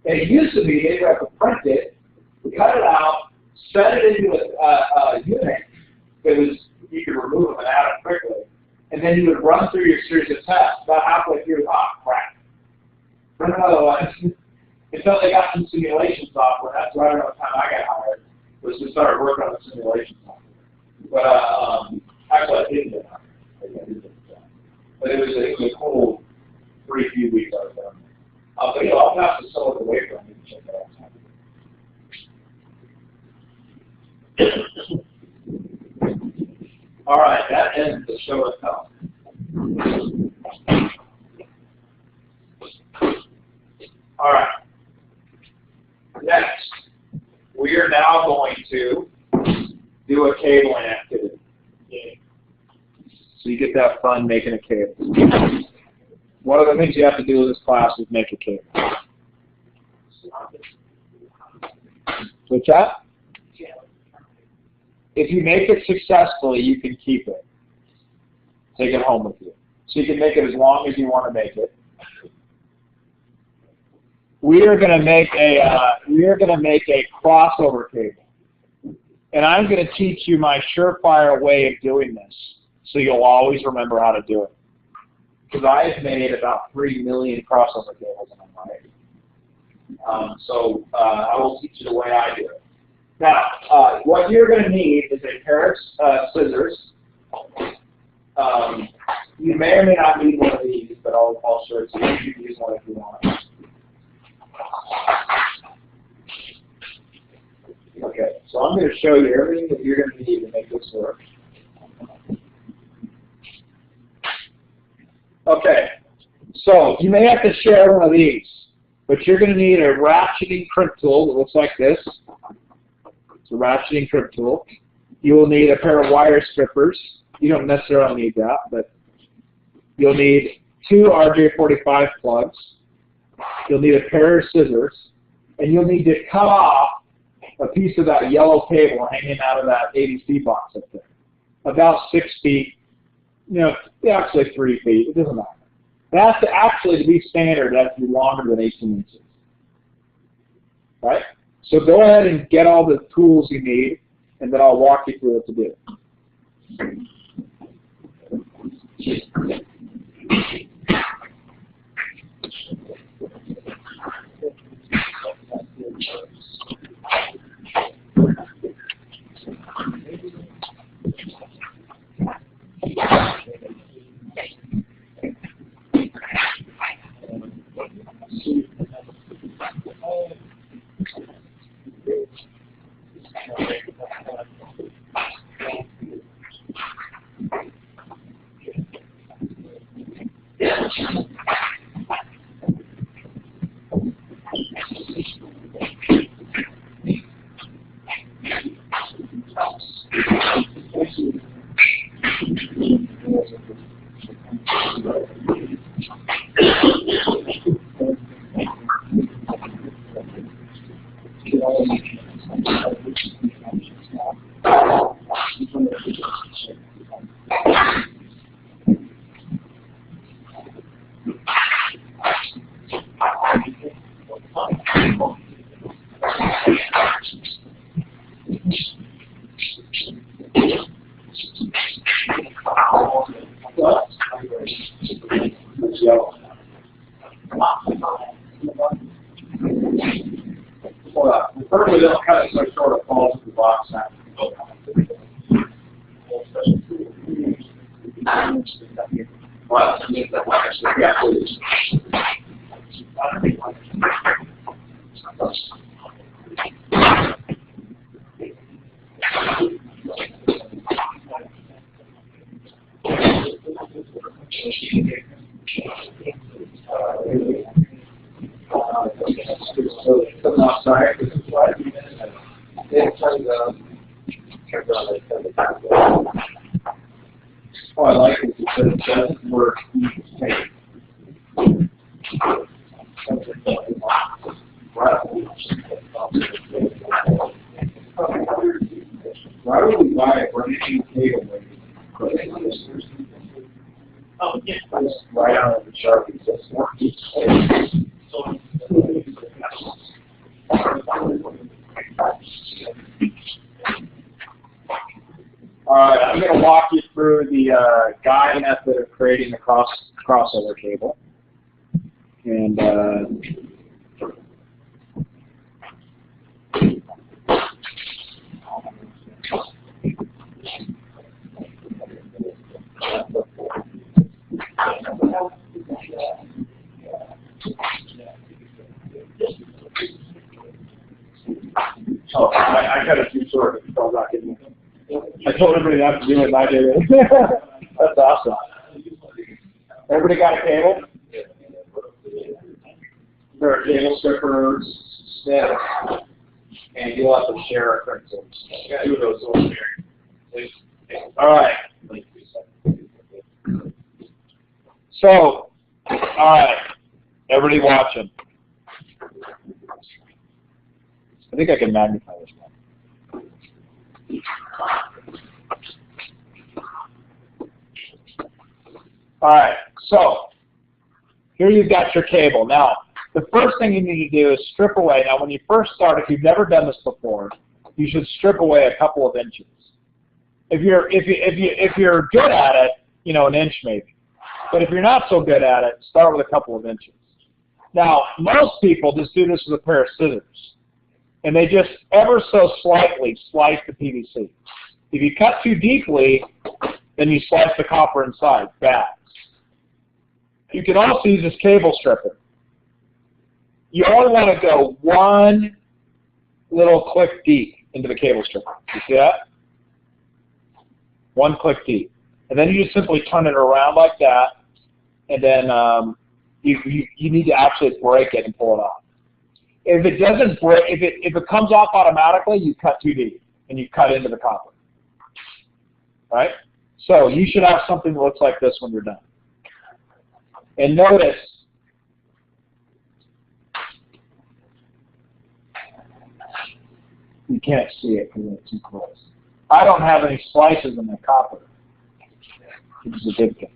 And it used to be they would have to print it, cut it out, set it into a unit that was you could remove them and add it quickly. And then you would run through your series of tests. About halfway through, crap. Print another one. Until they got some simulation software. That's right around the time I got hired, was to start working on the simulation software. But actually, I didn't get hired. But it was a cool 3 few weeks I was down there. But I'll pass the silica wafer on you to check that out. All right, that ends the show itself. All right. Next, we are now going to do a cabling activity. So you get that fun making a cable. One of the things you have to do in this class is make a cable. What's that? If you make it successfully, you can keep it. Take it home with you. So you can make it as long as you want to make it. We are going to make a crossover cable. And I'm going to teach you my surefire way of doing this, so you'll always remember how to do it. Because I've made about 3 million crossover cables in my life. I will teach you the way I do it. Now, what you're going to need is a pair of scissors. You may or may not need one of these, but I'll show it to you. You can use one if you want. Okay, so I'm going to show you everything that you're going to need to make this work. Okay, so you may have to share one of these, but you're going to need a ratcheting crimp tool that looks like this. It's a ratcheting crimp tool. You will need a pair of wire strippers. You don't necessarily need that, but you'll need 2 RJ45 plugs. You'll need a pair of scissors, and you'll need to cut off a piece of that yellow cable hanging out of that ADC box up there, about 6 feet you know, actually 3 feet. It doesn't matter. It has to actually, to be standard, it has to be longer than 18 inches. Right? So go ahead and get all the tools you need, and then I'll walk you through what to do. Preferably they'll cut it so it sort of falls to the box now. Well, I mean, yeah, please. Oh, I like it because it doesn't work. Why would we buy a brand new cable? Oh, yeah. Right on the Sharpie. That's more. Alright, I'm going to walk you through the guide method of creating the crossover cable. And oh, I got it too short. So I'm not getting it. I told everybody not to do it, and I did it. That's awesome. Everybody got a cable? There are cable strippers, snips, and you'll have to share a print source. Yeah, do those over here. All right. So, all right, everybody watching. I think I can magnify this one. All right, so here you've got your cable. Now, the first thing you need to do is strip away. Now, when you first start, if you've never done this before, you should strip away a couple of inches. If you're good at it, you know, an inch maybe. But if you're not so good at it, start with a couple of inches. Now, most people just do this with a pair of scissors, and they just ever so slightly slice the PVC. If you cut too deeply, then you slice the copper inside. Bad. You can also use this cable stripper. You only want to go one little click deep into the cable stripper. You see that? One click deep. And then you just simply turn it around like that, and then you need to actually break it and pull it off. If it doesn't break, if it comes off automatically, you cut too deep, and you cut into the copper. Right? So you should have something that looks like this when you're done. And notice, you can't see it because it's too close. I don't have any slices in the copper. which is a good thing.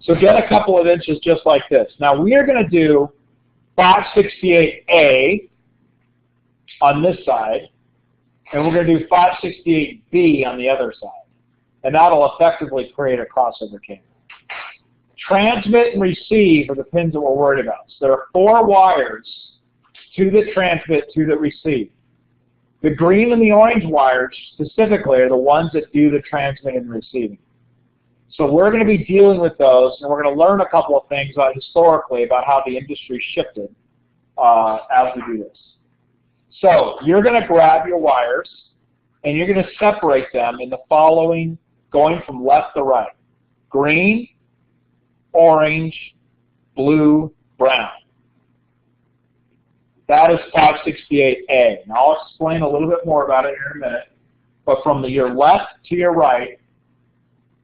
So get a couple of inches just like this. Now we are going to do 568A on this side, and we're going to do 568B on the other side. And that'll effectively create a crossover cable. Transmit and receive are the pins that we're worried about. So there are 4 wires to the transmit, to the receive. The green and the orange wires specifically are the ones that do the transmitting and receiving. So we're going to be dealing with those, and we're going to learn a couple of things historically about how the industry shifted as we do this. So you're going to grab your wires, and you're going to separate them in the following, going from left to right. Green, orange, blue, brown. That is 568A. Now I'll explain a little bit more about it here in a minute. But from your left to your right,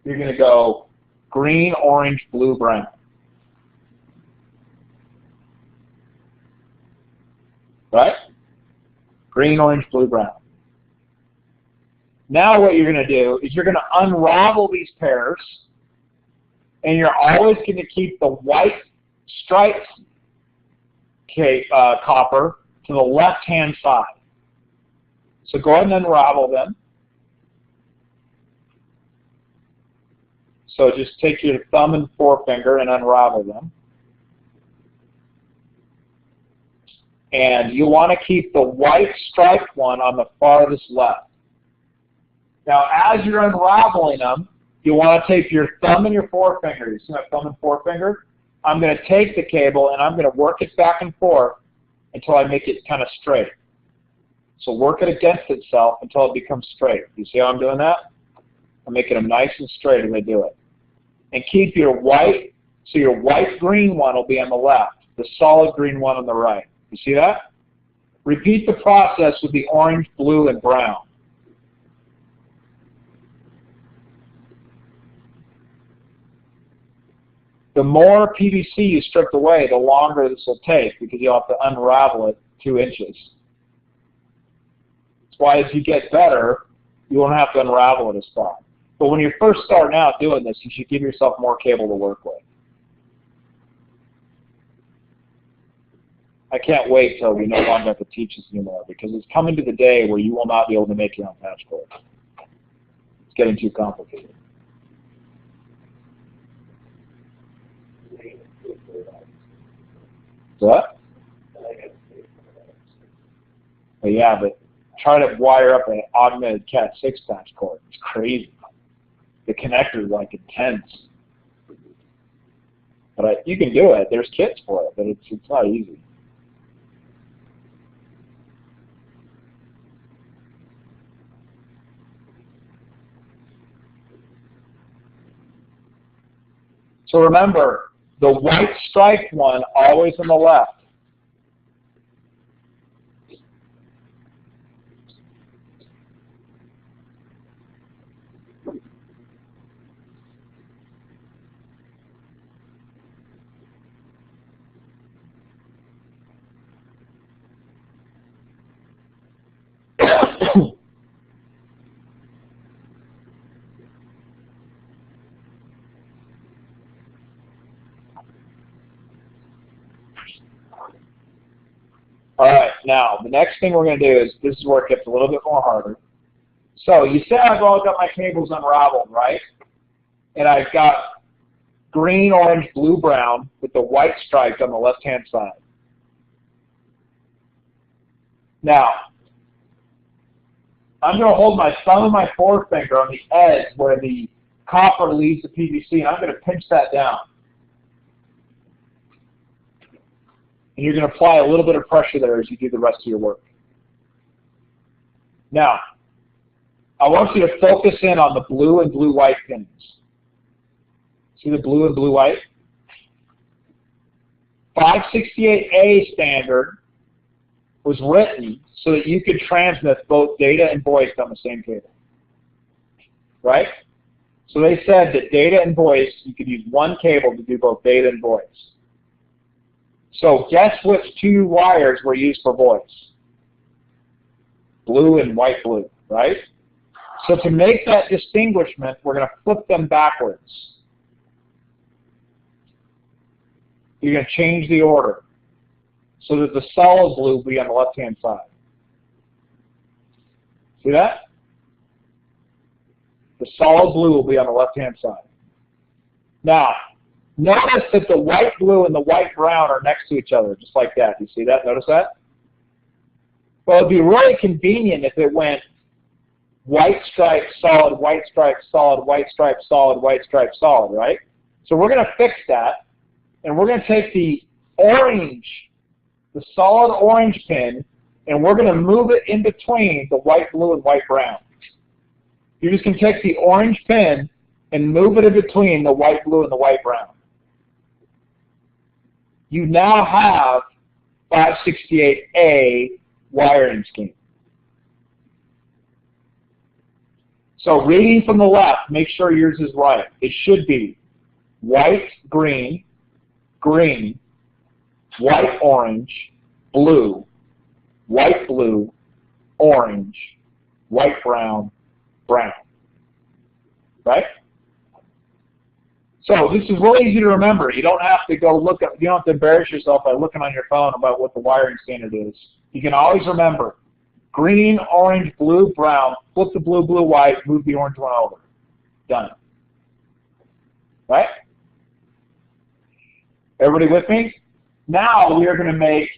you're going to go green, orange, blue, brown. Right? Green, orange, blue, brown. Now what you're going to do is you're going to unravel these pairs, and you're always going to keep the white striped copper to the left-hand side. So go ahead and unravel them. So just take your thumb and forefinger and unravel them. And you want to keep the white striped one on the farthest left. Now as you're unraveling them, you want to take your thumb and your forefinger. You see my thumb and forefinger? I'm going to take the cable and I'm going to work it back and forth until I make it kind of straight. So work it against itself until it becomes straight. You see how I'm doing that? I'm making them nice and straight as I do it. And keep your white, so your white green one will be on the left, the solid green one on the right. You see that? Repeat the process with the orange, blue, and brown. The more PVC you strip away, the longer this will take because you'll have to unravel it 2 inches. That's why as you get better, you won't have to unravel it as far. But when you're first starting out doing this, you should give yourself more cable to work with. I can't wait till we no longer have to teach this anymore because it's coming to the day where you will not be able to make your own patch cord. It's getting too complicated. What? Well, yeah, but try to wire up an augmented Cat 6 patch cord. It's crazy. The connector is like intense. But you can do it. There's kits for it, but it's not easy. So remember, the white striped one always on the left. All right, now the next thing we're going to do is, this is where it gets a little bit more harder. So you said I've all got my cables unraveled, right? And I've got green, orange, blue, brown with the white striped on the left-hand side. Now, I'm going to hold my thumb and my forefinger on the edge where the copper leaves the PVC, and I'm going to pinch that down. And you're going to apply a little bit of pressure there as you do the rest of your work. Now, I want you to focus in on the blue and blue-white pins. See the blue and blue-white? 568A standard was written so that you could transmit both data and voice on the same cable. Right? So they said that data and voice, you could use one cable to do both data and voice. So guess which 2 wires were used for voice? Blue and white blue, right? So to make that distinguishment, we're going to flip them backwards. You're going to change the order so that the solid blue will be on the left-hand side. See that? The solid blue will be on the left-hand side. Now, notice that the white blue and the white brown are next to each other, just like that. You see that? Notice that? Well, it'd be really convenient if it went white stripe, solid, white stripe, solid, white stripe, solid, white stripe, solid, right? So we're going to fix that, and we're going to take the orange, the solid orange pin, and we're going to move it in between the white blue and white brown. You're just going to take the orange pin and move it in between the white blue and the white brown. You now have 568A wiring scheme. So reading from the left, make sure yours is right. It should be white, green, green, white, orange, blue, white, blue, orange, white, brown, brown. Right? So this is really easy to remember. You don't have to go look up, you don't have to embarrass yourself by looking on your phone about what the wiring standard is. You can always remember green, orange, blue, brown, flip the blue, blue, white, move the orange one over. Done. Right? Everybody with me? Now we are going to make,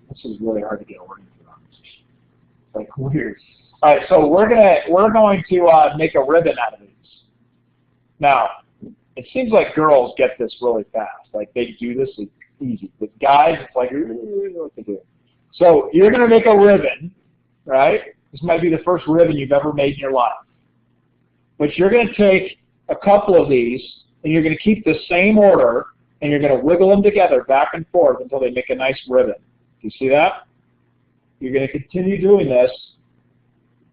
this is really hard to get oriented on. It's like weird. All right, so we're going to make a ribbon out of these. Now, it seems like girls get this really fast. Like they do this easy. With guys, it's like, what to do. So you're going to make a ribbon, right? This might be the first ribbon you've ever made in your life. But you're going to take a couple of these, and you're going to keep the same order, and you're going to wiggle them together back and forth until they make a nice ribbon. Do you see that? You're going to continue doing this,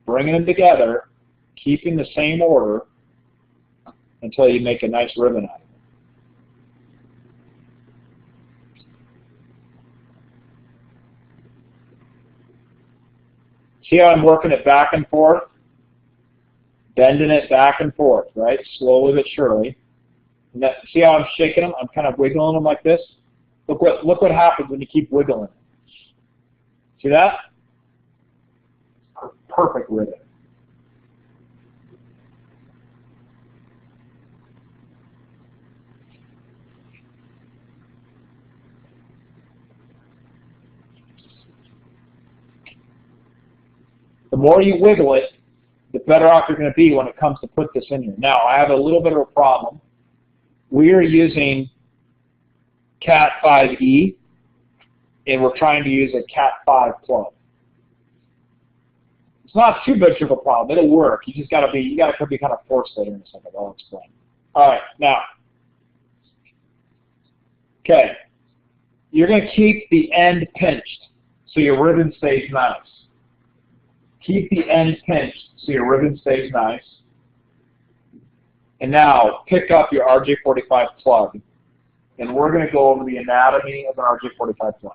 bringing them together, keeping the same order until you make a nice ribbon out of it. See how I'm working it back and forth? Bending it back and forth, right? Slowly but surely. And that, see how I'm shaking them? I'm kind of wiggling them like this. Look what happens when you keep wiggling. See that? Perfect ribbon. The more you wiggle it, the better off you're going to be when it comes to put this in here. Now, I have a little bit of a problem. We are using Cat 5e, and we're trying to use a Cat 5 plug. It's not too much of a problem. It'll work. You just got to be kind of forced later in a second. I'll explain. All right, now, okay, you're going to keep the end pinched so your ribbon stays nice. Keep the end pinched so your ribbon stays nice. And now pick up your RJ45 plug, and we're going to go over the anatomy of an RJ45 plug.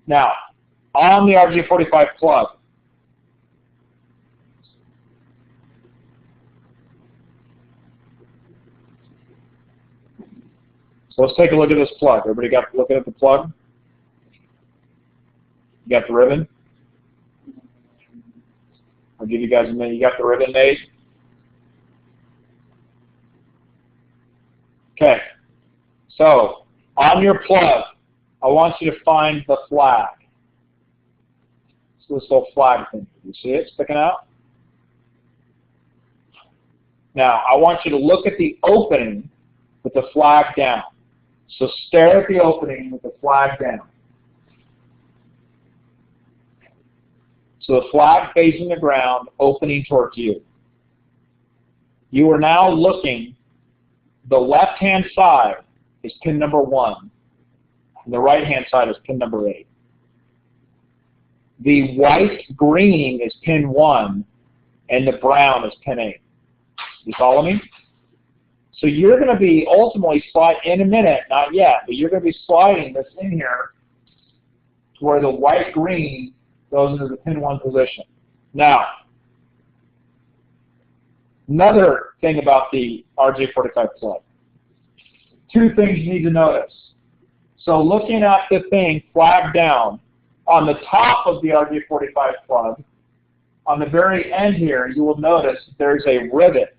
Now, on the RJ45 plug, so let's take a look at this plug. Everybody got looking at the plug? You got the ribbon? I'll give you guys a minute. You got the ribbon made? Okay. So, on your plug, I want you to find the flag. So this little flag thing. You see it sticking out? Now, I want you to look at the opening with the flag down. So stare at the opening with the flag down. So the flag facing the ground, opening towards you. You are now looking, the left-hand side is pin number 1, and the right-hand side is pin number 8. The white-green is pin 1, and the brown is pin 8. You follow me? So you're going to be ultimately in a minute, not yet, but you're going to be sliding this in here to where the white-green goes into the pin 1 position. Now, another thing about the RJ45 plug. 2 things you need to notice. So looking at the thing flagged down, on the top of the RJ45 plug, on the very end here, you will notice there's a rivet,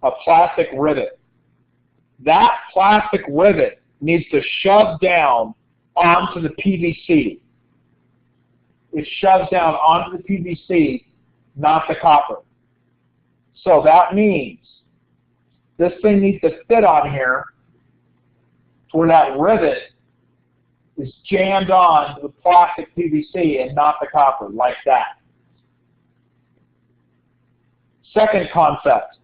a plastic rivet. That plastic rivet needs to shove down onto the PVC. It shoves down onto the PVC, not the copper. So that means this thing needs to fit on here to where that rivet is jammed on to the plastic PVC and not the copper, like that. Second concept,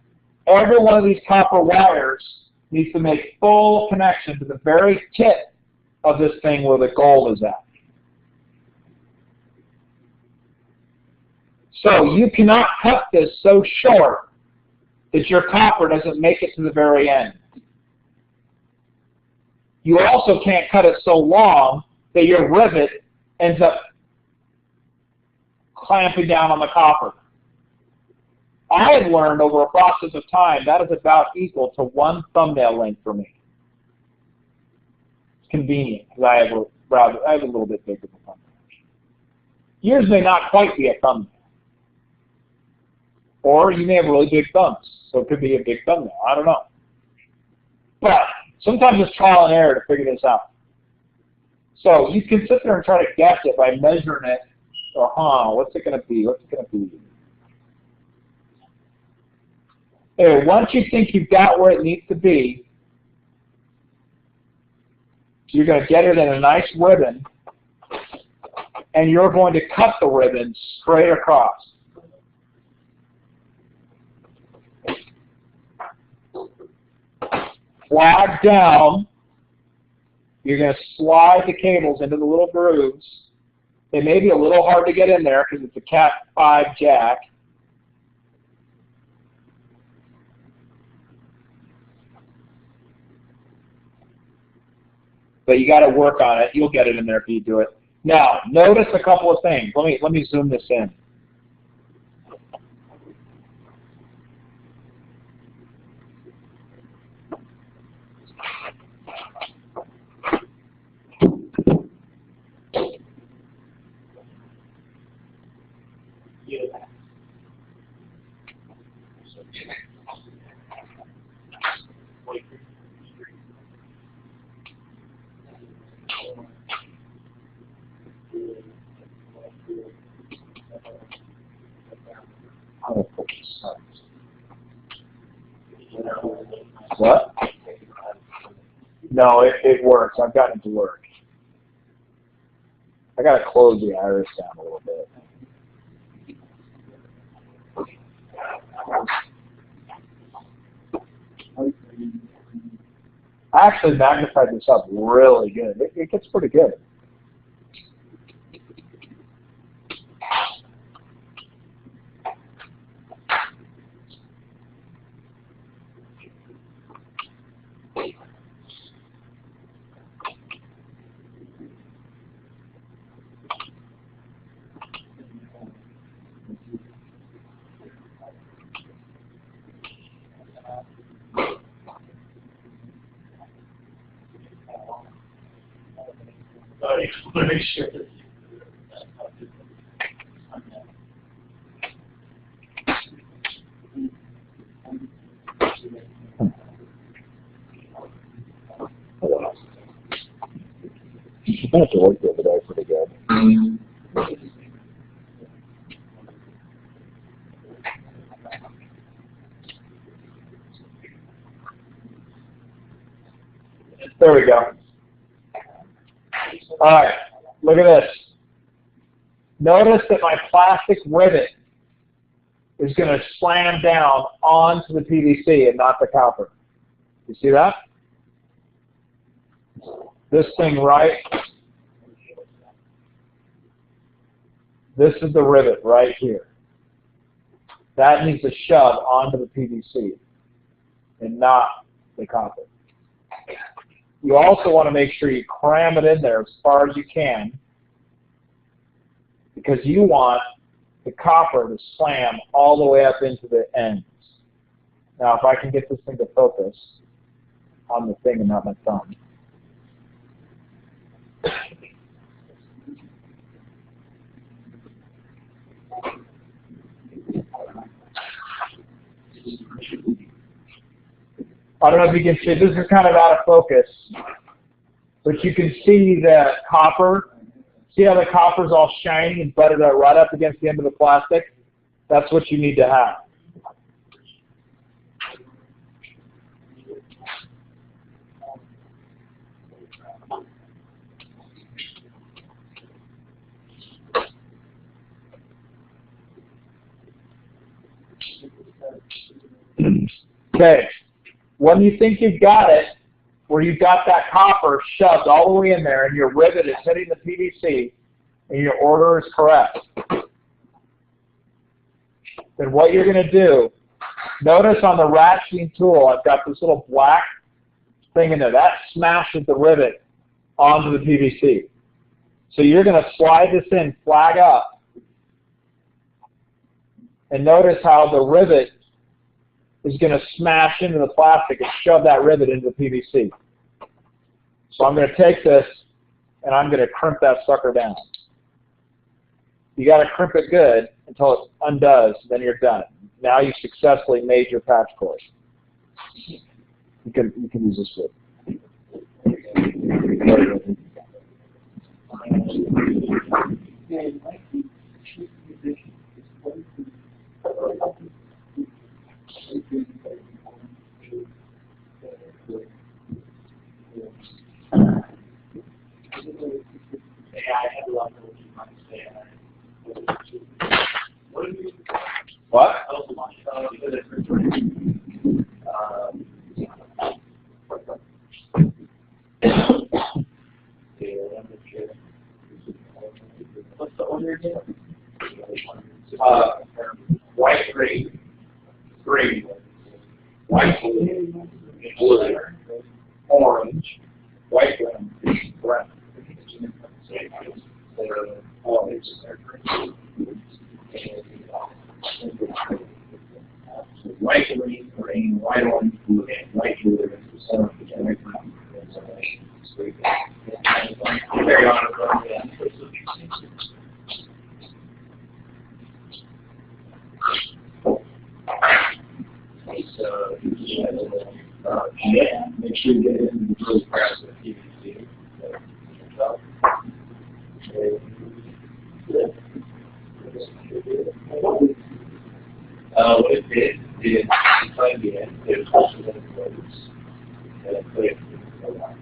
every one of these copper wires needs to make full connection to the very tip of this thing where the gold is at. So you cannot cut this so short that your copper doesn't make it to the very end. You also can't cut it so long that your rivet ends up clamping down on the copper. I have learned over a process of time that is about equal to 1 thumbnail length for me. It's convenient because I have a little bit bigger of a thumbnail. Yours may not quite be a thumbnail. Or you may have really big thumbs, so it could be a big thumbnail. I don't know. But sometimes it's trial and error to figure this out. So you can sit there and try to guess it by measuring it. What's it going to be? What's it going to be? Anyway, once you think you've got where it needs to be, you're going to get it in a nice ribbon, and you're going to cut the ribbon straight across. Flag down, you're going to slide the cables into the little grooves. They may be a little hard to get in there because it's a Cat 5 jack. But you got to work on it. You'll get it in there if you do it. Now, notice a couple of things. Let me zoom this in. What? No, it works. I've gotten it to work. I got to close the iris down a little bit. I actually magnified this up really good. It gets pretty good. Make sure. I have to work the other day pretty good. There we go. All right, look at this. Notice that my plastic rivet is going to slam down onto the PVC and not the copper. You see that? This thing right, this is the rivet right here. That needs to shove onto the PVC and not the copper. You also want to make sure you cram it in there as far as you can because you want the copper to slam all the way up into the ends. Now, if I can get this thing to focus on the thing and not my thumb. I don't know if you can see, this is kind of out of focus, but you can see the copper. See how the copper's all shiny and butted right up against the end of the plastic? That's what you need to have. Okay, when you think you've got it, where you've got that copper shoved all the way in there and your rivet is hitting the PVC and your order is correct, then what you're going to do, notice on the ratcheting tool, I've got this little black thing in there. That smashes the rivet onto the PVC. So you're going to slide this in, flag up, and notice how the rivet is going to smash into the plastic and shove that rivet into the PVC. So I'm going to take this and I'm going to crimp that sucker down. You got to crimp it good until it undoes, then you're done. Now you've successfully made your patch cord. You can use this wood. What? What's the order again? White, green, white, blue, orange, white, brown. White, green, white, orange, blue, and white, blue, and center of the general ground. Very honest. So, yeah, make sure you get it in the blue grass with PVC. What it did is inside the end, it was also in the clothes. And it put it in the line.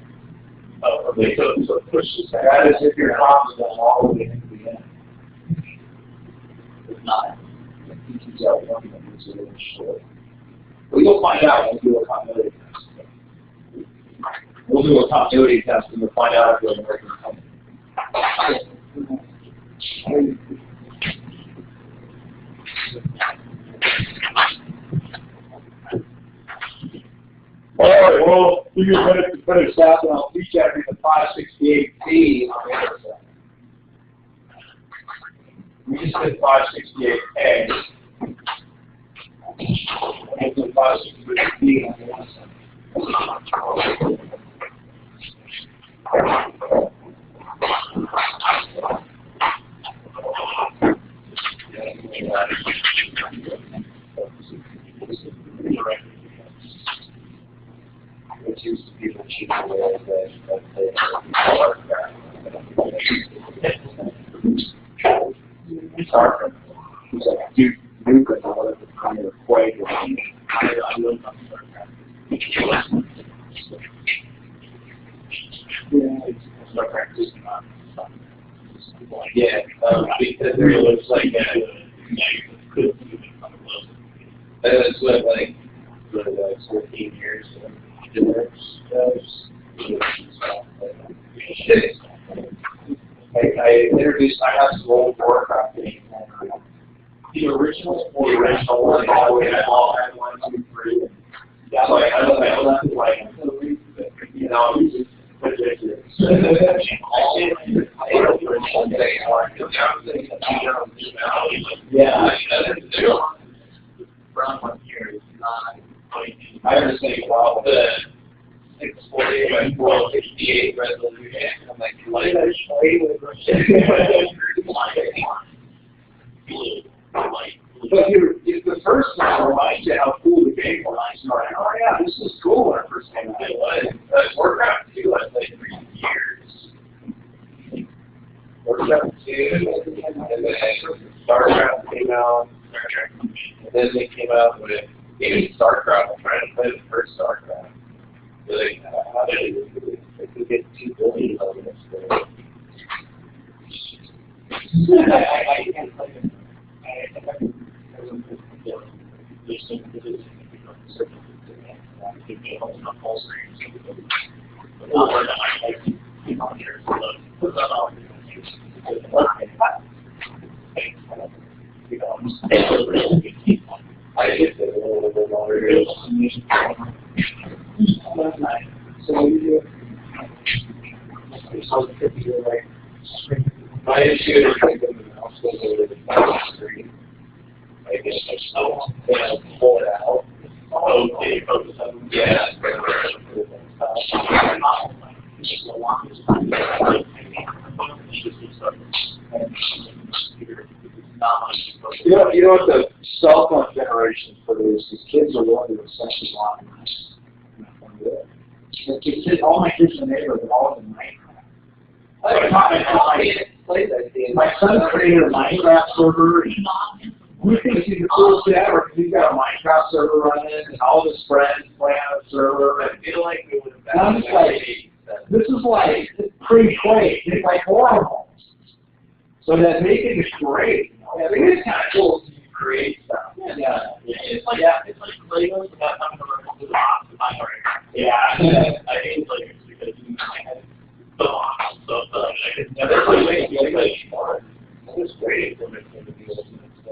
Oh, okay, so it pushes that. That is if your top is all the way into the end. If not, you can tell one of them is a little short. But you'll find out when we do a continuity test. We'll do a continuity test and we'll find out if you're an American company. All right, well, do your best to put it south, and I'll teach you how to do the 568B on the other side. We just did 568A. And we'll do 568B on the other side. Which used to be the cheap way that they sorry. He's like, you could know what the kind of quake is. I will not start that. Start practicing on something. Yeah, because it looks like you could that's what like 14 years. I introduced, I have some old Warcraft games. The original one, all the way I all had 1, 2, 3. Yeah, like I don't know, like, you know, it's ridiculous. Yeah. I understand, well, the 640 by 468 resolution, I'm like, what did I say with But the first one reminds you how cool the game was. Like, oh yeah, this is cool when it first came out. It was. Warcraft 2, I played for years. Warcraft 2, and then StarCraft came out, and then they came out with even StarCraft. I'm trying to play the first StarCraft. Really, how did they could get 2 billion of this thing? I can't play it. My issue is I guess pull it out. Okay, focus on yeah. You know what the cell phone generation produced? These kids are willing to essentially want all my kids in the neighborhood are all in Minecraft. My son created a Minecraft server. We think he's the coolest guy ever because he's got a Minecraft server running and all his friends play on the server. I feel like it was this is like pre-Quake. It's like horrible. So that making is great. I think it's kind of cool to create stuff. Yeah. It's like Legos without having to remove the box. Yeah. I think it's like because you had the box. So I could never play anymore. It's great for me to be able to. I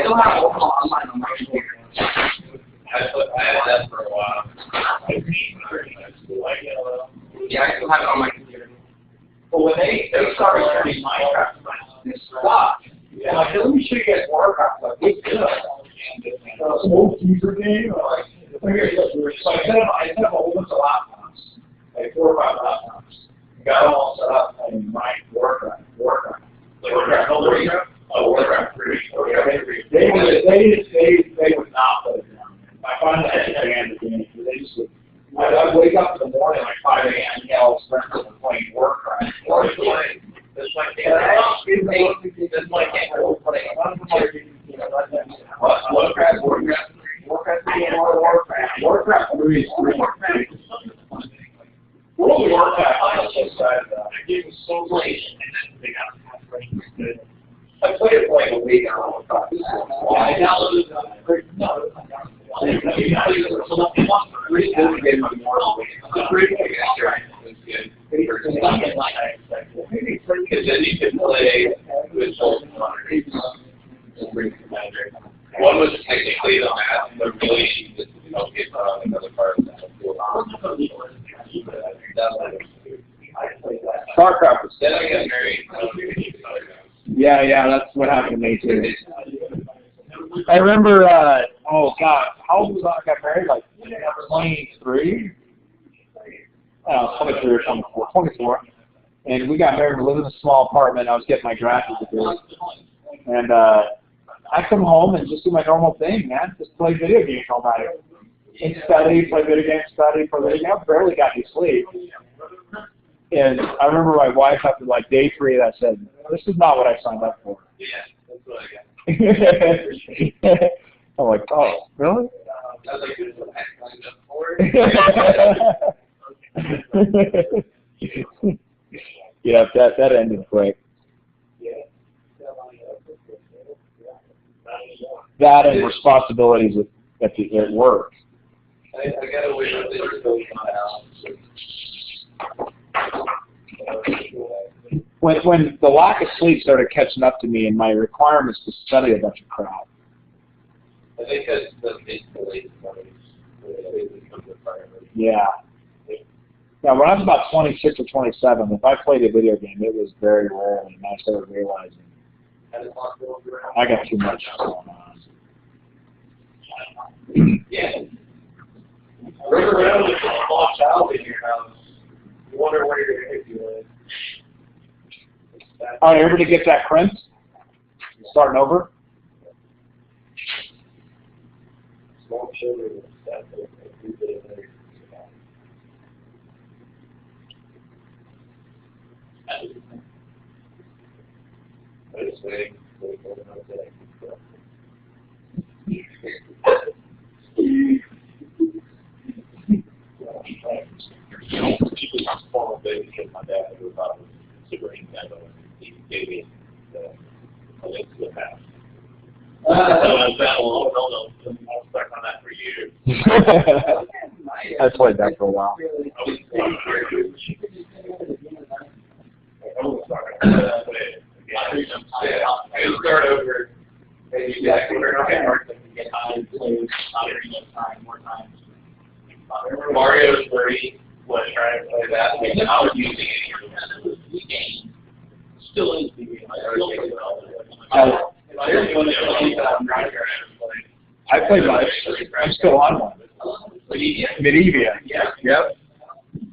still have online on my phone. I had that for a while. Yeah, I still have it on my computer. But when they started turning Minecraft, this sucked. Yeah, like, let me show you guys Warcraft. Like, it's good. It's an old user game. So I set up a whole bunch of laptops, like 4 or 5 laptops. Got them all set up and Warcraft. Warcraft 3. They would not put it down. I find that at the end of the game. They just would. I'd wake up in the morning like 5 a.m. and get all friends and playing Warcraft. Warcraft. World of Warcraft, I was so excited about it. It was so great. I played it for like a week and I thought, I downloaded it. No, because then you can play with children. One was technically the math, but really you just get another part of that. StarCraft was then I got married. Yeah, that's what happened to me too. I remember, oh God, how old was I? I got married like 23? 23 or 24. And we got married, we lived in a small apartment, I was getting my graduate degree. And I come home and just do my normal thing, man. Just play video games all night. And study, play video games, study, play video games. I barely got any sleep. And I remember my wife after like day 3 that said, this is not what I signed up for. Yeah, that's what I got. I'm like, oh, really? I was like, this is what I signed up for. Yeah, that ended quick. That and responsibilities at work. I gotta wait until they're going out. When the lack of sleep started catching up to me and my requirements to study a bunch of crap. I think that's the mid to late 20s. Yeah. Yeah, when I was about 26 or 27, if I played a video game, it was very rare, and I started realizing I got too much going on. Yeah. Run around with a small child in your house. You wonder where you're going to hit you with. All right, everybody get that print? Starting over? Small children and stuff. I just waiting. Formal baby because my dad was considering that he gave me a link to the past. So I was stuck on that for years. I played that for a while. I'll start over. Maybe get time, play more times. Mario 3 was trying to play that. I was using it here. The game still is the game. I played mine. I'm still on one. Medivia. Yeah. Yep.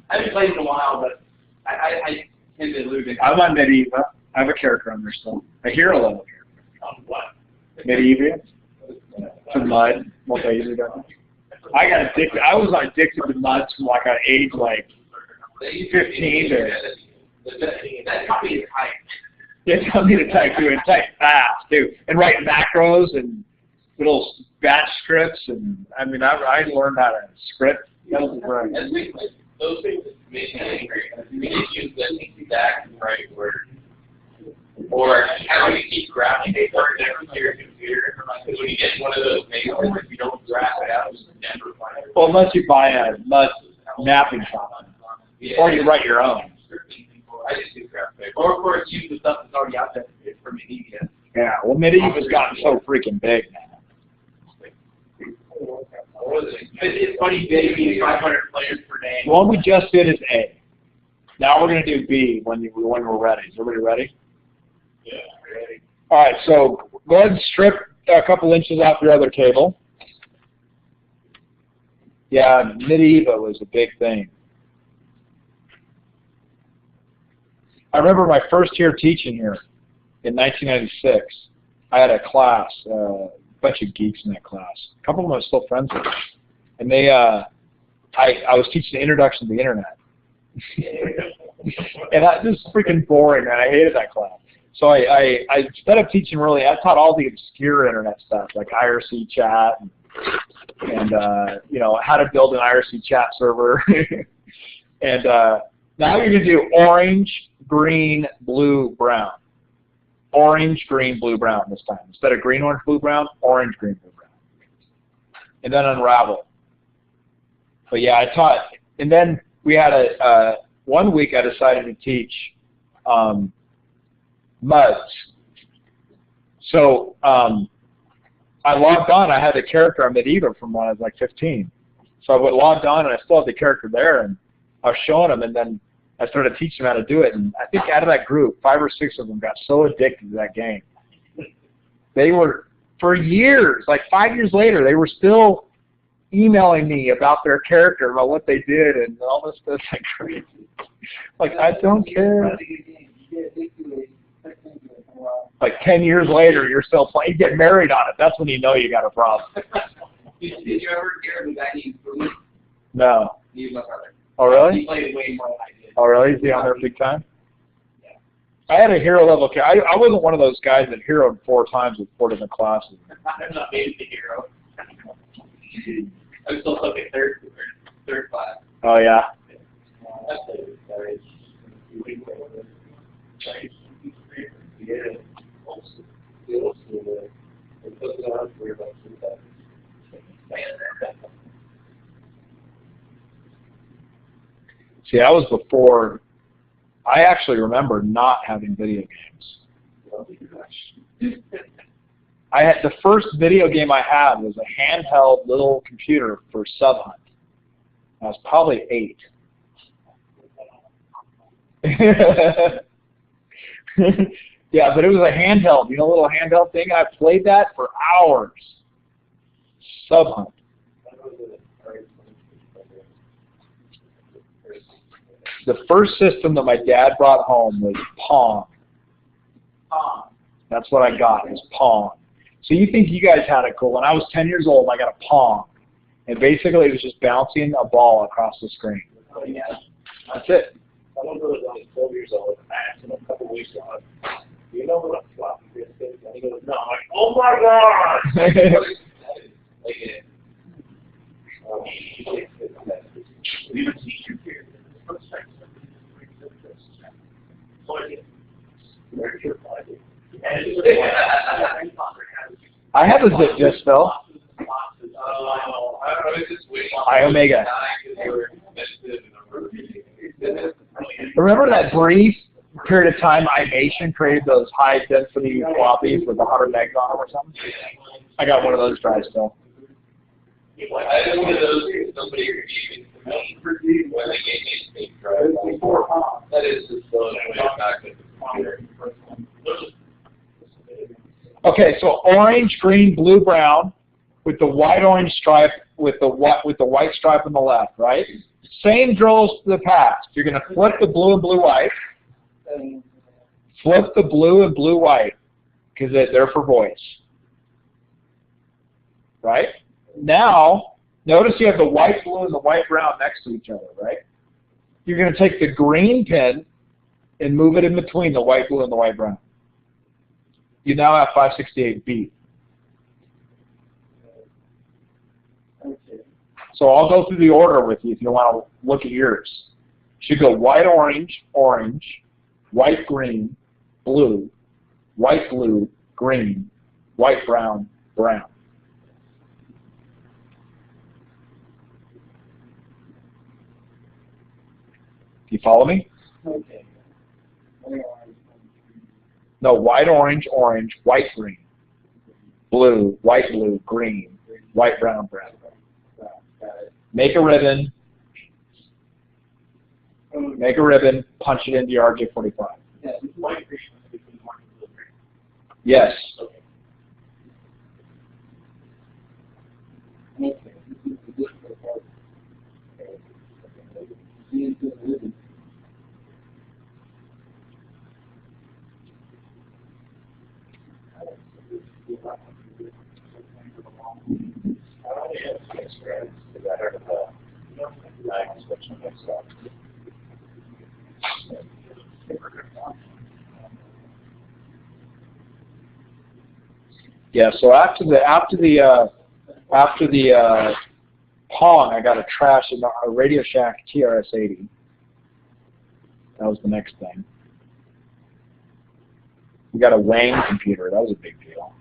I haven't played in a while, but I tend to lose it. I'm on Mediva. I have a character on there still. A hero level character. What? Medivia. To Mud. Multi-user done. I got addicted. I was addicted to Mud from like an age like 15 to. That copy is hype. It taught me to type too, and type fast too, and write macros and little batch scripts, and I mean, I learned how to script. That was great. And those things make me angry. We need to use the exact right word. Or how do you keep graphing a word never to your computer? Because when you get one of those mailers, if you don't graph it out, you never find it. Well, unless you buy a Mud mapping shop, or you write your own. I just do graph paper. Or of course, use the stuff that's already out there for media. Yeah, well, Mediva's gotten so freaking big now. It's funny, baby, 500 players per day. The one we just did is A. Now we're going to do B when we're ready. Is everybody ready? Yeah, ready. All right, so go ahead and strip a couple inches off your other cable. Yeah, Mediva was a big thing. I remember my first year teaching here in 1996. I had a class, a bunch of geeks in that class. A couple of them I was still friends with. And they, I was teaching the introduction to the internet. And this is freaking boring, man. I hated that class. So I instead of teaching really, I taught all the obscure internet stuff, like IRC chat and you know, how to build an IRC chat server. And now you're going to do orange, green, blue, brown. Orange, green, blue, brown this time. Instead of green, orange, blue, brown, orange, green, blue, brown. And then unravel. But yeah, I taught, and then we had a 1 week I decided to teach MUDs. So I logged on. I had a character on Mediva from when I was like 15. So I logged on, and I still had the character there, and I was showing them, and then I started teaching them how to do it. And I think out of that group, 5 or 6 of them got so addicted to that game. They were, for years, like 5 years later, they were still emailing me about their character, about what they did, and all this stuff. Like crazy. Like, I don't care. Like 10 years later, you're still playing. You get married on it. That's when you know you got a problem. Did you ever hear the guy named Bruce? No. He was my brother. Oh, really? He played way more than I did. Oh, really? Is he on there big time? Yeah. I had a hero level. I wasn't one of those guys that heroed 4 times with 4 different classes. I'm not made the hero. I'm still stuck at third class. Oh, yeah? See, that was before. I actually remember not having video games. I had the first video game I had was a handheld little computer for Sub Hunt. I was probably 8. Yeah, but it was a handheld, you know, little handheld thing. I played that for hours. Sub Hunt. The first system that my dad brought home was Pong. That's what I got, was Pong. So you think you guys had it cool. When I was 10 years old, I got a Pong. And basically it was just bouncing a ball across the screen. That's it. I remember was only 12 years old, and I asked him a couple of weeks ago, do you know what a floppy disk is? And he goes, no. I'm like, oh my God! I have a zip disk though. Iomega. Remember that brief period of time iMation created those high density floppies with 100 megs on them or something? I got one of those drives still. I had one of those, somebody gave me when they gave me a big drive. That is just blowing away back with the computer. Okay, so orange, green, blue, brown, with the white orange stripe, with the white stripe on the left, right? Same drills to the past. You're going to flip the blue and blue white. Flip the blue and blue white because they're for voice, right? Now, notice you have the white blue and the white brown next to each other, right? You're going to take the green pin and move it in between the white blue and the white brown. You now have 568B. So I'll go through the order with you if you want to look at yours. You should go white, orange, orange, white, green, blue, white, blue, green, white, brown, brown. Do you follow me? Okay. No, white, orange, orange, white, green, blue, green, white, brown, brown. Make a ribbon. Make a ribbon. Punch it into your RJ45. Yes. Yeah, so after the Pong, I got a Radio Shack TRS-80. That was the next thing. We got a Wang computer. That was a big deal.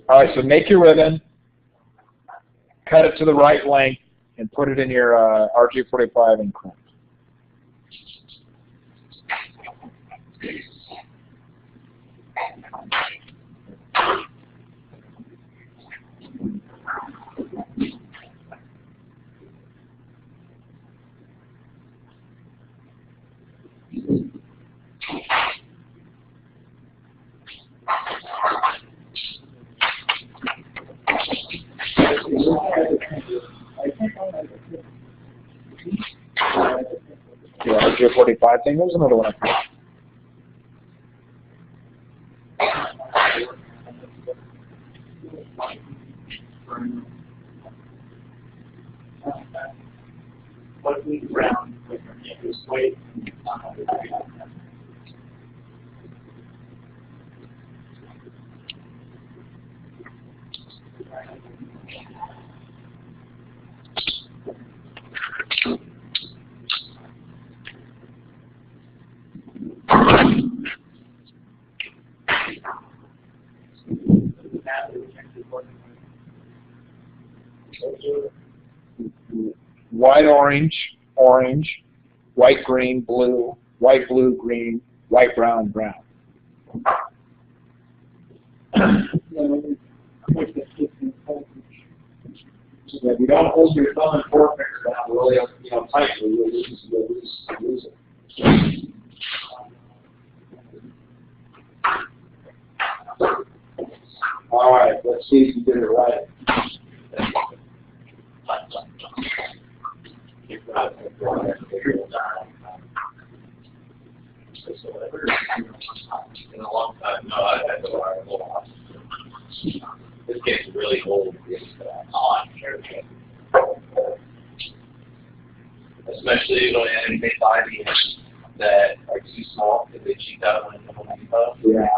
All right, so make your ribbon, cut it to the right length, and put it in your RJ45 and crimp. The RJ45 thing, there's another one up here. White, orange, orange, white, green, blue, white, blue, green, white, brown, brown. If you don't hold your thumb and forefinger down really, tightly, you'll lose it. All right, let's see if you did it right. In a long time, no, I've had to learn a little. This gets really old. Especially when they buy the that are too small because they cheap out when it's Home Depot. Yeah.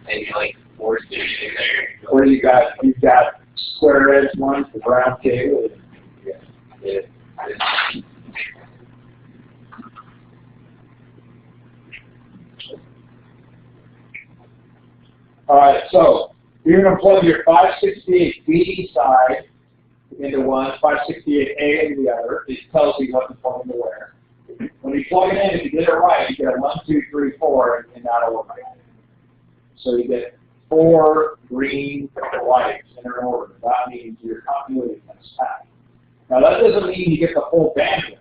And you like force it in there. Or you've got square edge ones, the brown cable. Yeah. All right, so you're going to plug your 568B side into one, 568A into the other. It tells you what to plug into where. When you plug it in, if you get it right, you get a 1, 2, 3, 4 in that order. So you get 4 green lights in an order. That means your continuity is packed. Now that doesn't mean you get the full bandwidth,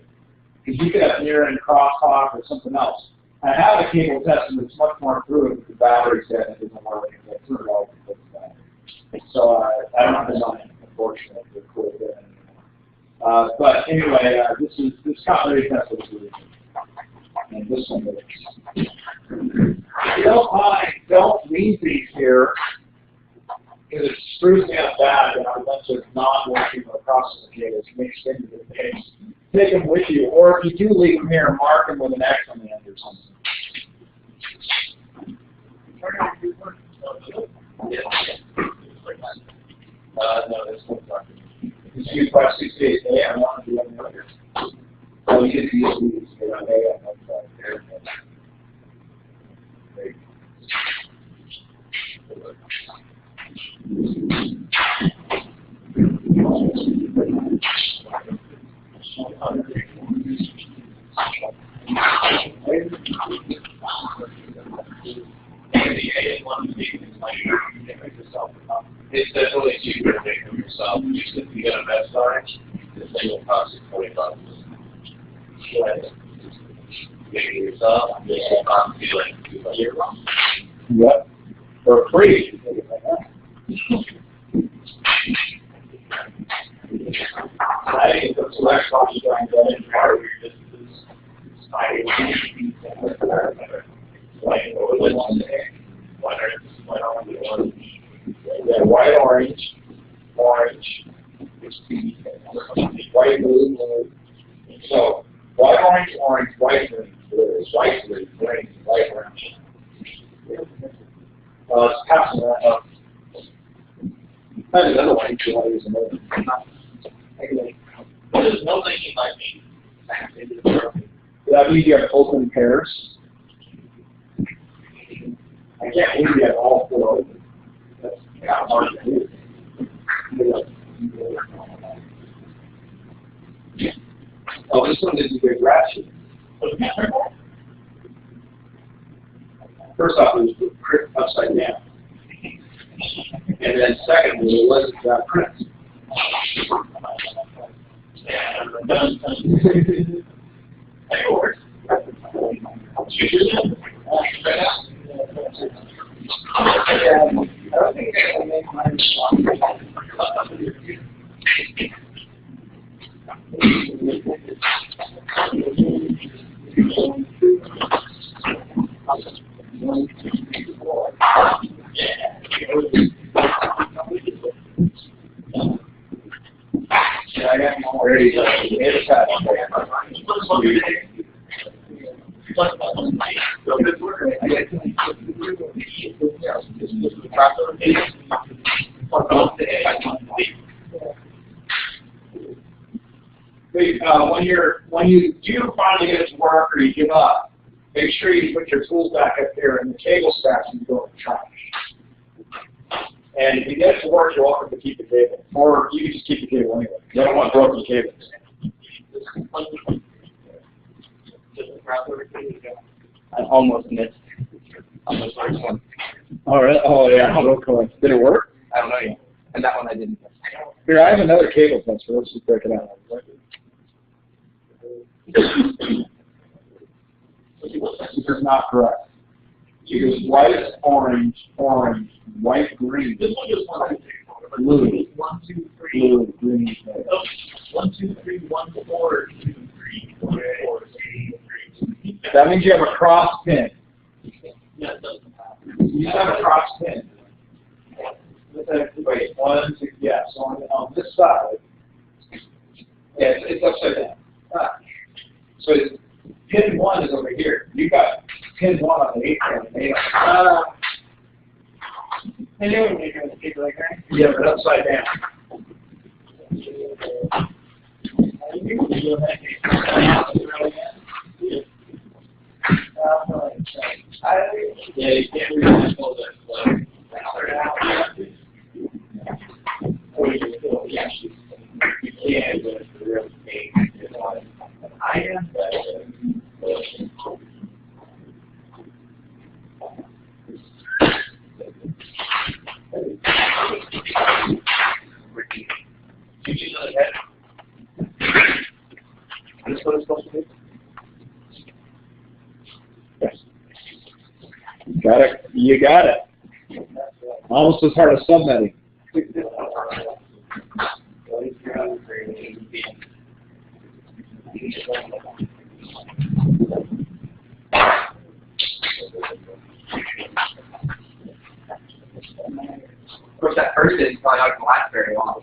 because you could have near-end crosstalk or something else. I have a cable test that's much more fluid with the battery set that doesn't work and get through it all. So I don't have design, unfortunately, for cool bit anymore. But anyway, this continuity test was really good. And this one is. If you don't mind, don't leave these here, because it screws me up bad when I have a bunch of non-working or processing cables mixed into the base. Take them with you, or if you do leave them here, mark them with an X on the end or something. No, this one's not. It's used 568A, I want to do on the other. Oh, you get to use these, but on A, I'm not there. It's definitely cheaper to make them yourself. Usually, if you get a best size, this thing will cost you $20. Make it yourself, this will cost you like $2. Yep. For free. I think it's less cost you trying to get in part of your distances. Yeah, white, orange, white, blue, blue. So, white, orange, white, green, blue, white, blue, green, white, orange. It's passing that up. That's another one you want to use another. There's no thinking like me. That means you have open pairs. I can't believe you have all 4 open. That's kind of hard to do. Oh, this one is a good ratchet. First off, it was upside down. And then secondly, it wasn't print. When you do finally get it to work or you give up, make sure you put your tools back up there and the cable stacks and go in the trash. And if you get it to work, you're welcome to keep the cable. Or you can just keep the cable anyway. You don't want broken cables. I almost missed on the first one. All right. Oh yeah. Real cool. Did it work? I don't know yet. And that one I didn't miss. Here, I have another cable tester. Let's just break it out. This is not correct. Use white, orange, orange, white, green. This one is 1, 2, 3, 4. Blue. 1, 2, 3. Blue, green. Oh, 1, 2, 3, 1, 4, 2, 3, 1, 4, 3, 3. That means you have a cross pin. Yeah, it doesn't matter. You have a cross pin. Wait, 1, 2, yeah. So on this side, yeah, it's upside down. Ah. So pin 1 is over here. You got pin 1 on the 8 pin. I knew it was going to keep like that. Yeah, but upside down. Yeah, you can't really pull that. You can, but it's the real thing. I am. Yes. Got it. You got it. Almost as hard as subnetting. Of course, that first is probably not going to last very long.